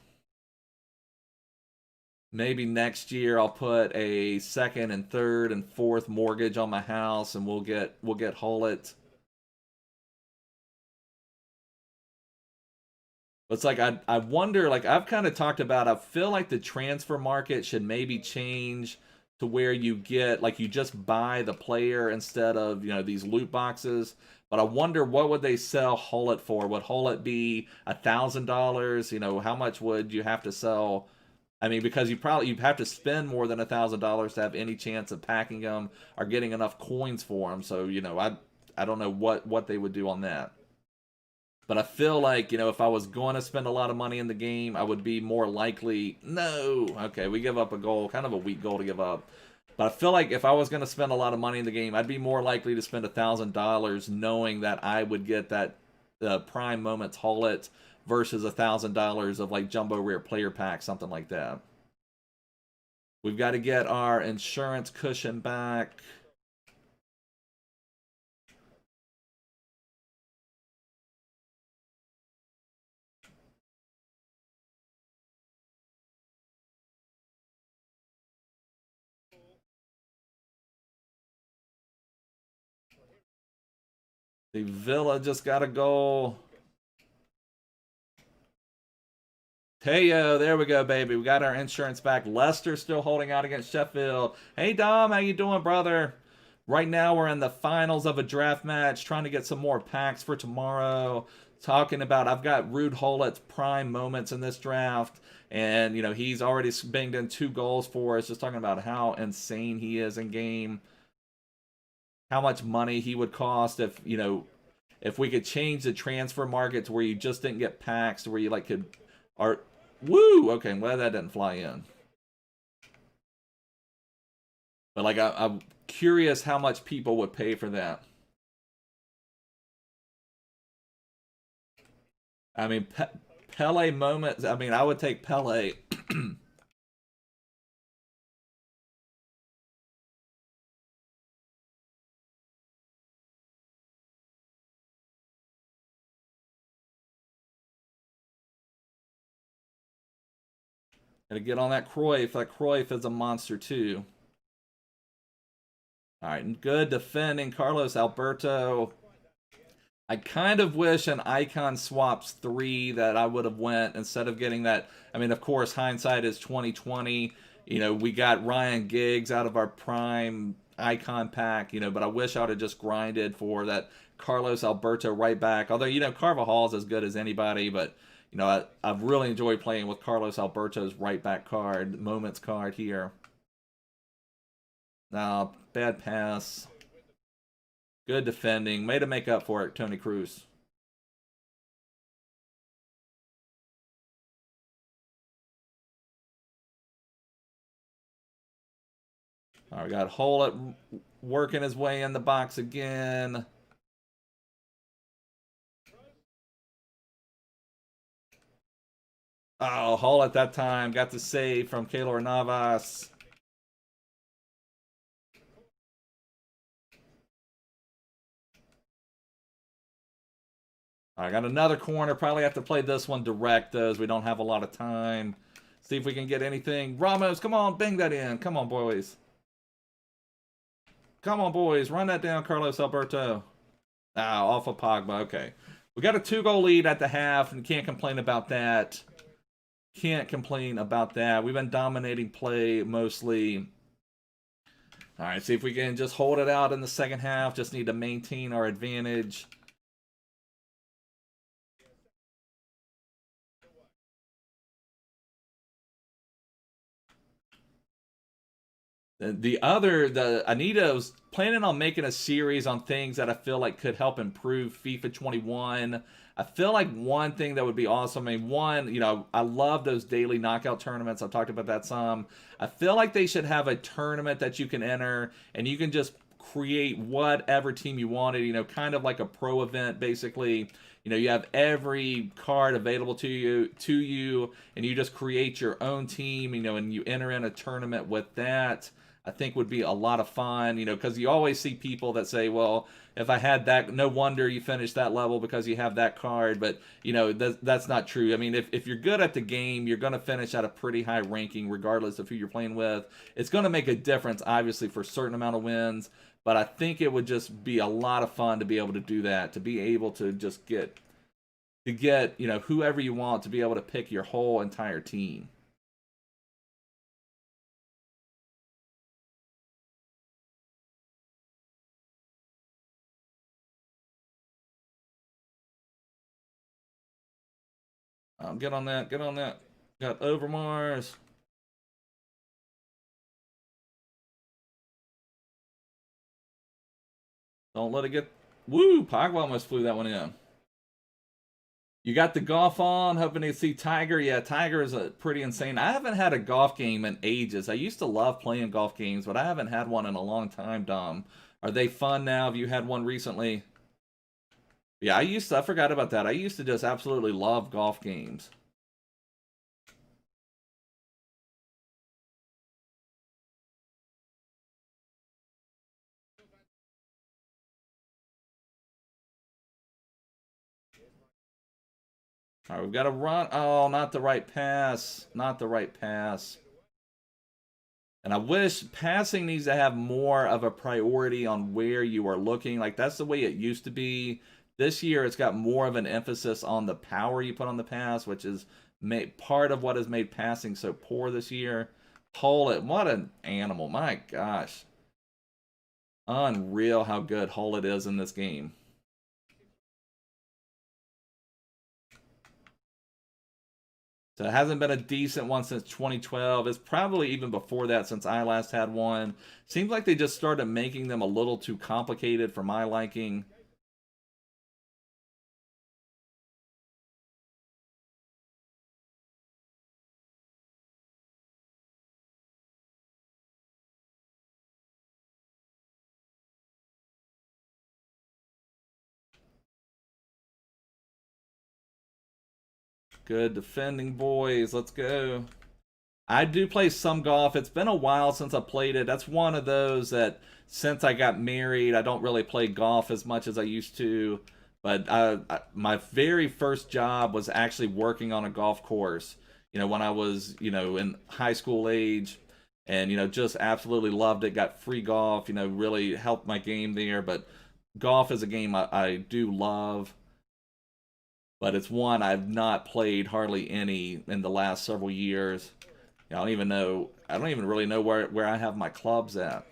Maybe next year I'll put a second and third and fourth mortgage on my house, and we'll get Hullet. It's like I wonder, like I've kind of talked about, I feel like the transfer market should maybe change to where you get, like, you just buy the player instead of, you know, these loot boxes. But I wonder, what would they sell Hullet for? Would Hullet be $1,000? You know, how much would you have to sell? I mean, because you'd have to spend more than $1,000 to have any chance of packing them or getting enough coins for them. So, you know, I don't know what they would do on that. But I feel like, you know, if I was going to spend a lot of money in the game, I would be more likely... No! Okay, we give up a goal. Kind of a weak goal to give up. But I feel like if I was going to spend a lot of money in the game, I'd be more likely to spend $1,000 knowing that I would get that Prime Moments Hullet versus $1,000 of, like, Jumbo Rare Player Pack, something like that. We've got to get our insurance cushion back. The Villa just got a goal. Teo, there we go, baby. We got our insurance back. Leicester still holding out against Sheffield. Hey, Dom, how you doing, brother? Right now, we're in the finals of a draft match, trying to get some more packs for tomorrow. Talking about, I've got Ruud Hullet's prime moments in this draft, and, you know, he's already banged in 2 goals for us. Just talking about how insane he is in game. How much money he would cost if, you know, if we could change the transfer market to where you just didn't get packs, where you, like, could... Or, woo! Okay, I'm glad that didn't fly in. But, like, I'm curious how much people would pay for that. I mean, Pele moments. I mean, I would take Pele. Gotta get on that Cruyff. That Cruyff is a monster too. All right, good defending, Carlos Alberto. I kind of wish an icon swaps 3 that I would have went instead of getting that. I mean, of course, hindsight is 2020. You know, we got Ryan Giggs out of our prime icon pack. You know, but I wish I would have just grinded for that Carlos Alberto right back. Although you know Carvajal's as good as anybody, but you know I've really enjoyed playing with Carlos Alberto's right back card, moments card here. No, bad pass. Good defending. Way to make up for it, Tony Cruz. All right, we got Hullet working his way in the box again. Oh, Hullet that time. Got the save from Keylor Navas. I got another corner. Probably have to play this one direct, though, as we don't have a lot of time. See if we can get anything. Ramos, come on, bang that in. Come on, boys. Come on, boys. Run that down, Carlos Alberto. Ah, off of Pogba. Okay. We got a 2-goal lead at the half, and can't complain about that. Can't complain about that. We've been dominating play mostly. All right, see if we can just hold it out in the second half. Just need to maintain our advantage. The Anita was planning on making a series on things that I feel like could help improve FIFA 21. I feel like one thing that would be awesome. I mean, one, you know, I love those daily knockout tournaments. I've talked about that some. I feel like they should have a tournament that you can enter and you can just create whatever team you wanted, you know, kind of like a pro event basically. You know, you have every card available to you and you just create your own team, you know, and you enter in a tournament with that. I think would be a lot of fun, you know, because you always see people that say, well, if I had that, no wonder you finished that level because you have that card. But, you know, that's not true. I mean, if you're good at the game, you're going to finish at a pretty high ranking regardless of who you're playing with. It's going to make a difference, obviously, for a certain amount of wins. But I think it would just be a lot of fun to be able to do that, to be able to just get, you know, whoever you want to be able to pick your whole entire team. Get on that. Get on that. Got Overmars. Don't let it get... Woo! Pogba almost flew that one in. You got the golf on, hoping to see Tiger. Yeah, Tiger is a pretty insane. I haven't had a golf game in ages. I used to love playing golf games, but I haven't had one in a long time, Dom. Are they fun now? Have you had one recently? Yeah, I forgot about that. I used to just absolutely love golf games. All right, we've got to run. Oh, not the right pass. Not the right pass. And I wish passing needs to have more of a priority on where you are looking. Like, that's the way it used to be. This year, it's got more of an emphasis on the power you put on the pass, which is part of what has made passing so poor this year. Hullet, what an animal. My gosh. Unreal how good Hullet is in this game. So it hasn't been a decent one since 2012. It's probably even before that since I last had one. Seems like they just started making them a little too complicated for my liking. Good defending, boys. Let's go. I do play some golf. It's been a while since I played it. That's one of those that since I got married, I don't really play golf as much as I used to. But my very first job was actually working on a golf course, when I was, in high school age. And, just absolutely loved it. Got free golf, really helped my game there. But golf is a game I do love. But it's one I've not played hardly any in the last several years. I don't even really know where I have my clubs at.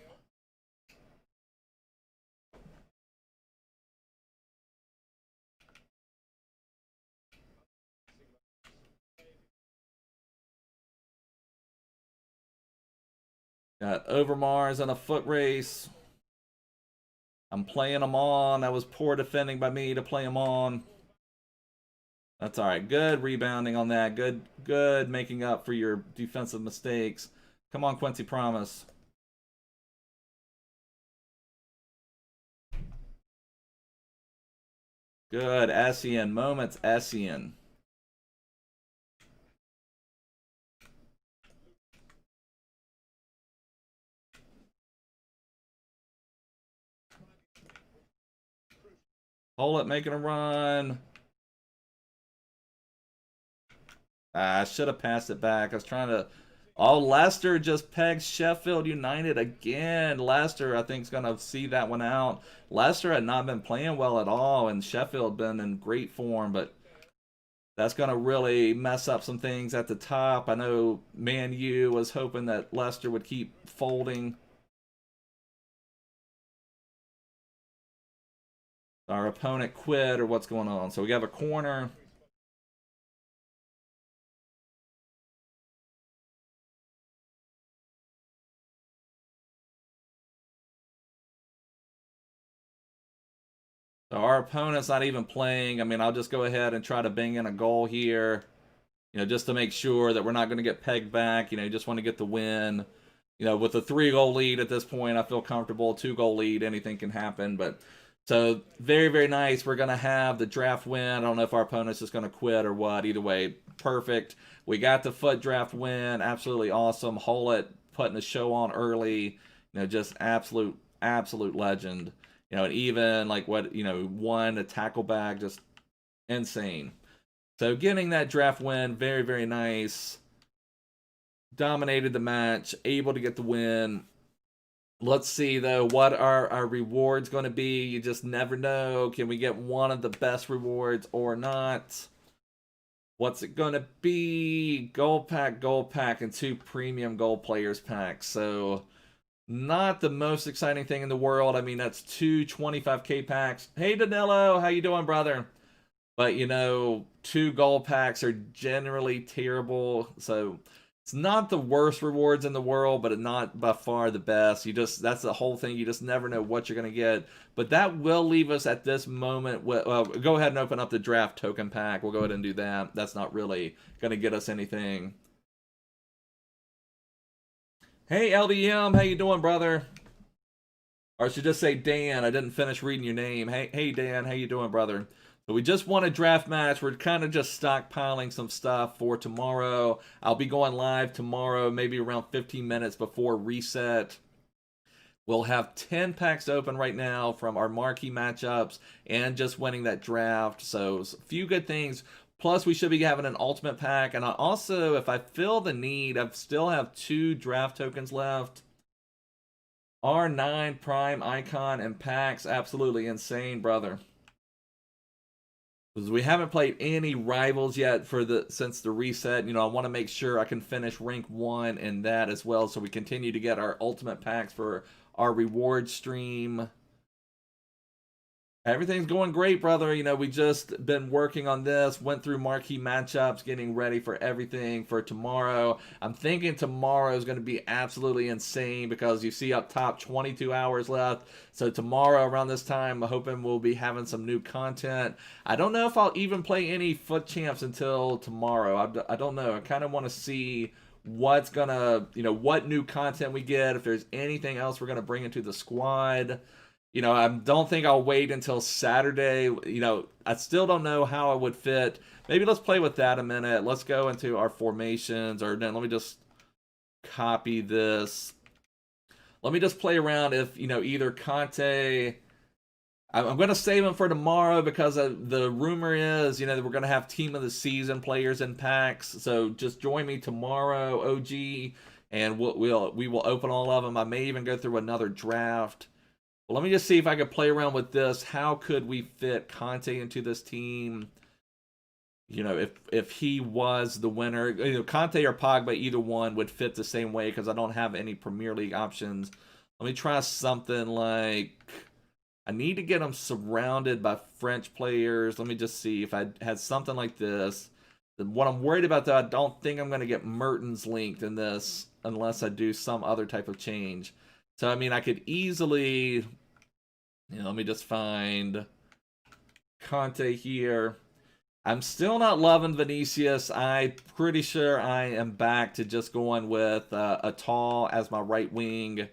Got Overmars on a foot race. I'm playing them on. That was poor defending by me to play them on. That's all right. Good rebounding on that. Good making up for your defensive mistakes. Come on, Quincy Promise. Good. Essien. Moments. Essien. Hold it. Making a run. I should have passed it back. I was trying to... Oh, Leicester just pegged Sheffield United again. Leicester, I think, is going to see that one out. Leicester had not been playing well at all, and Sheffield been in great form, but that's going to really mess up some things at the top. I know Man U was hoping that Leicester would keep folding. Our opponent quit, or what's going on? So we have a corner. So our opponent's not even playing. I mean, I'll just go ahead and try to bang in a goal here, just to make sure that we're not going to get pegged back. Just want to get the win. With a 3-goal lead at this point, I feel comfortable. 2-goal lead, anything can happen. But so very, very nice. We're going to have the draft win. I don't know if our opponent's just going to quit or what. Either way, perfect. We got the FUT draft win. Absolutely awesome. Hullet putting the show on early. Just absolute legend. And even like what, won a tackle bag, just insane. So getting that draft win, very, very nice. Dominated the match, able to get the win. Let's see, though, what are our rewards going to be? You just never know. Can we get one of the best rewards or not? What's it going to be? Gold pack, and 2 premium gold players packs. So... not the most exciting thing in the world. I mean, that's 2 25K packs. Hey, Danilo, how you doing, brother? But, 2 gold packs are generally terrible. So, it's not the worst rewards in the world, but not by far the best. That's the whole thing. You just never know what you're going to get. But that will leave us at this moment. Well, go ahead and open up the draft token pack. We'll go ahead and do that. That's not really going to get us anything. Hey, LDM, how you doing, brother? Or I should just say Dan. I didn't finish reading your name. Hey, Dan, how you doing, brother? So we just won a draft match. We're kind of just stockpiling some stuff for tomorrow. I'll be going live tomorrow, maybe around 15 minutes before reset. We'll have 10 packs open right now from our marquee matchups and just winning that draft. So a few good things. Plus, we should be having an ultimate pack. And I also, if I feel the need, I still have 2 draft tokens left. R9 Prime Icon and packs. Absolutely insane, brother. Because we haven't played any rivals yet since the reset. I want to make sure I can finish rank 1 in that as well. So we continue to get our ultimate packs for our reward stream. Everything's going great, brother. We just been working on this, went through marquee matchups, getting ready for everything for tomorrow. I'm thinking tomorrow is going to be absolutely insane because you see up top 22 hours left. So tomorrow around this time, I'm hoping we'll be having some new content. I don't know if I'll even play any FUT Champs until tomorrow. I don't know. I kind of want to see what's going to, what new content we get, if there's anything else we're going to bring into the squad. You know, I don't think I'll wait until Saturday. You know, I still don't know how I would fit. Maybe let's play with that a minute. Let's go into our formations, or then let me just copy this. Let me just play around if, you know, either Conte. I'm going to save him for tomorrow because the rumor is, you know, that we're going to have team of the season players in packs. So just join me tomorrow, OG, and we will open all of them. I may even go through another draft. Well, let me just see if I could play around with this. How could we fit Conte into this team? You know, if he was the winner, you know, Conte or Pogba, either one would fit the same way because I don't have any Premier League options. Let me try something like, I need to get him surrounded by French players. Let me just see if I had something like this. What I'm worried about, though, I don't think I'm going to get Mertens linked in this unless I do some other type of change. So, I mean, I could easily, you know, let me just find Conte here. I'm still not loving Vinicius. I'm pretty sure I am back to just going with a tall as my right wing.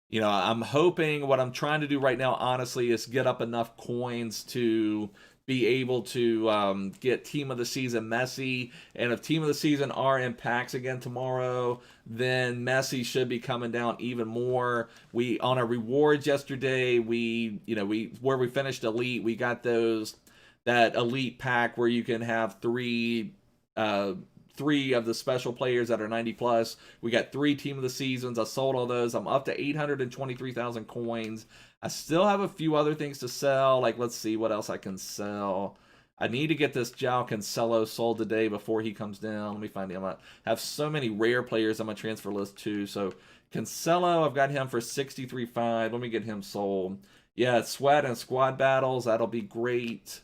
You know, I'm hoping, what I'm trying to do right now, honestly, is get up enough coins to be able to get Team of the Season Messi. And if Team of the Season are in packs again tomorrow, then Messi should be coming down even more. We, on our rewards yesterday, where we finished Elite, we got that Elite pack where you can have three of the special players that are 90 plus. We got 3 team of the seasons. I sold all those. I'm up to 823,000 coins. I still have a few other things to sell. Like, let's see what else I can sell. I need to get this João Cancelo sold today before he comes down. Let me find him. I have so many rare players on my transfer list too. So Cancelo, I've got him for 63.5. Let me get him sold. Yeah, sweat and squad battles. That'll be great.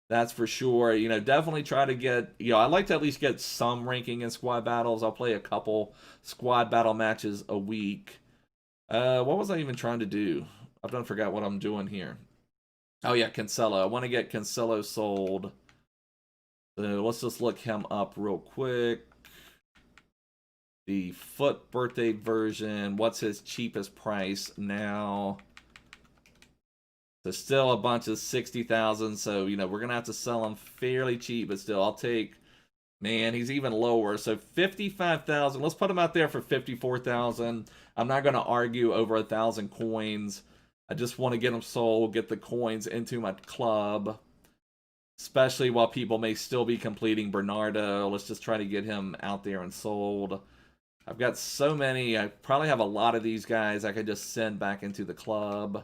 That's for sure. You know, definitely try to get, you know, I like to at least get some ranking in squad battles. I'll play a couple squad battle matches a week. What was I even trying to do? I've done forgot what I'm doing here. Oh yeah, Cancelo. I want to get Cancelo sold. So let's just look him up real quick. The FUT birthday version. What's his cheapest price now? So still a bunch of 60,000. So, you know, we're going to have to sell him fairly cheap, but still, I'll take, man, he's even lower. So 55,000. Let's put him out there for 54,000. I'm not going to argue over 1,000 coins. I just want to get him sold, get the coins into my club, especially while people may still be completing Bernardo. Let's just try to get him out there and sold. I've got so many. I probably have a lot of these guys I could just send back into the club.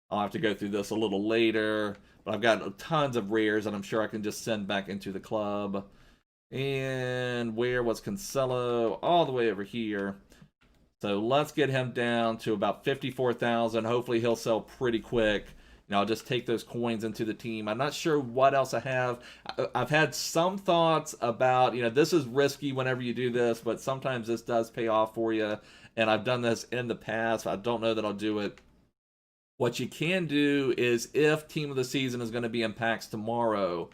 I'll have to go through this a little later, but I've got tons of rares that I'm sure I can just send back into the club. And where was Cancelo? All the way over here. So let's get him down to about 54,000. Hopefully he'll sell pretty quick. You know, I'll just take those coins into the team. I'm not sure what else I have. I've had some thoughts about, you know, this is risky whenever you do this, but sometimes this does pay off for you. And I've done this in the past. I don't know that I'll do it. What you can do is, if team of the season is going to be in packs tomorrow,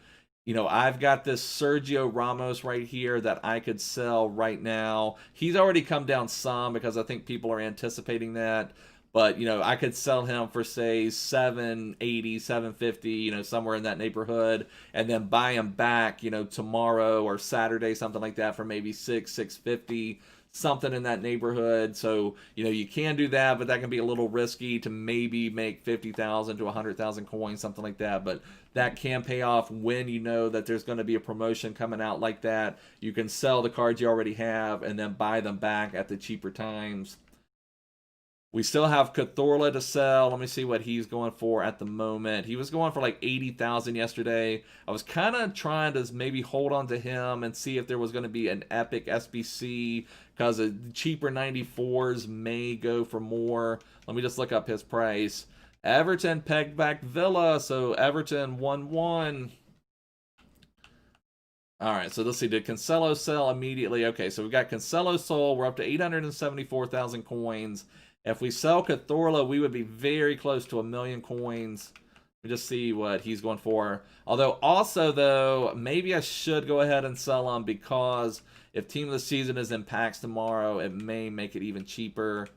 you know, I've got this Sergio Ramos right here that I could sell right now. He's already come down some because I think people are anticipating that. But, you know, I could sell him for, say, 780, 750, you know, somewhere in that neighborhood, and then buy him back, you know, tomorrow or Saturday, something like that, for maybe 650, something in that neighborhood. So, you know, you can do that, but that can be a little risky to maybe make 50,000 to 100,000 coins, something like that. But that can pay off when you know that there's going to be a promotion coming out like that. You can sell the cards you already have and then buy them back at the cheaper times. We still have Cazorla to sell. Let me see what he's going for at the moment. He was going for like 80,000 yesterday. I was kind of trying to maybe hold on to him and see if there was going to be an epic SBC, because the cheaper 94s may go for more. Let me just look up his price. Everton pegged back Villa, so Everton 1-1. All right, so let's see. Did Cancelo sell immediately? Okay, so we've got Cancelo sold. We're up to 874,000 coins. If we sell Cazorla, we would be very close to 1 million coins. We just see what he's going for. Although, also, though, maybe I should go ahead and sell him because if Team of the Season is in packs tomorrow, it may make it even cheaper.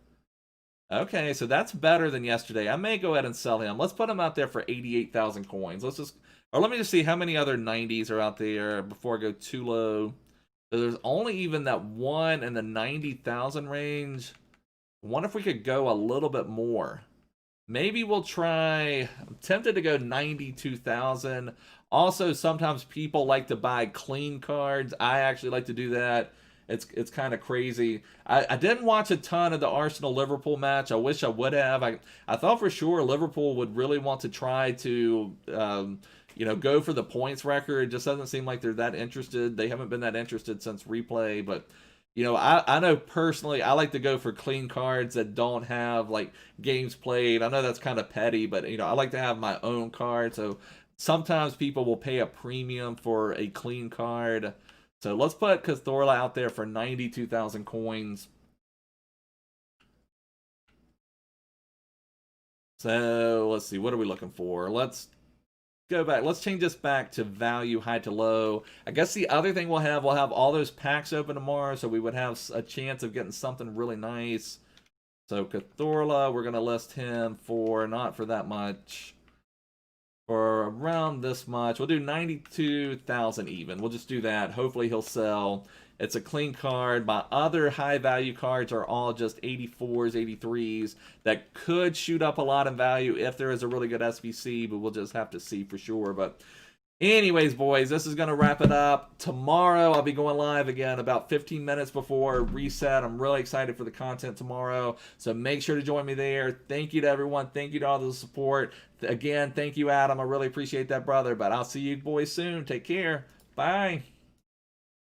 Okay, so that's better than yesterday. I may go ahead and sell him. Let's put him out there for 88,000 coins. Let me just see how many other 90s are out there before I go too low. So there's only even that one in the 90,000 range. I wonder if we could go a little bit more. Maybe we'll try, I'm tempted to go 92,000. Also, sometimes people like to buy clean cards. I actually like to do that. It's kind of crazy. I didn't watch a ton of the Arsenal-Liverpool match. I wish I would have. I thought for sure Liverpool would really want to try to, go for the points record. It just doesn't seem like they're that interested. They haven't been that interested since replay, but I know personally I like to go for clean cards that don't have like games played. I know that's kind of petty, but I like to have my own card. So sometimes people will pay a premium for a clean card. So let's put Cazorla out there for 92,000 coins. So let's see, what are we looking for? Let's go back. Let's change this back to value high to low. I guess the other thing we'll have all those packs open tomorrow, so we would have a chance of getting something really nice. So Cazorla, we're going to list him for not for that much. For around this much. We'll do 92,000 even. We'll just do that. Hopefully he'll sell. It's a clean card. My other high value cards are all just 84s, 83s that could shoot up a lot in value if there is a really good SBC, but we'll just have to see for sure. But anyways, boys, this is going to wrap it up. Tomorrow, I'll be going live again about 15 minutes before reset. I'm really excited for the content tomorrow, so make sure to join me there. Thank you to everyone. Thank you to all the support. Again, thank you, Adam. I really appreciate that, brother, but I'll see you boys soon. Take care. Bye.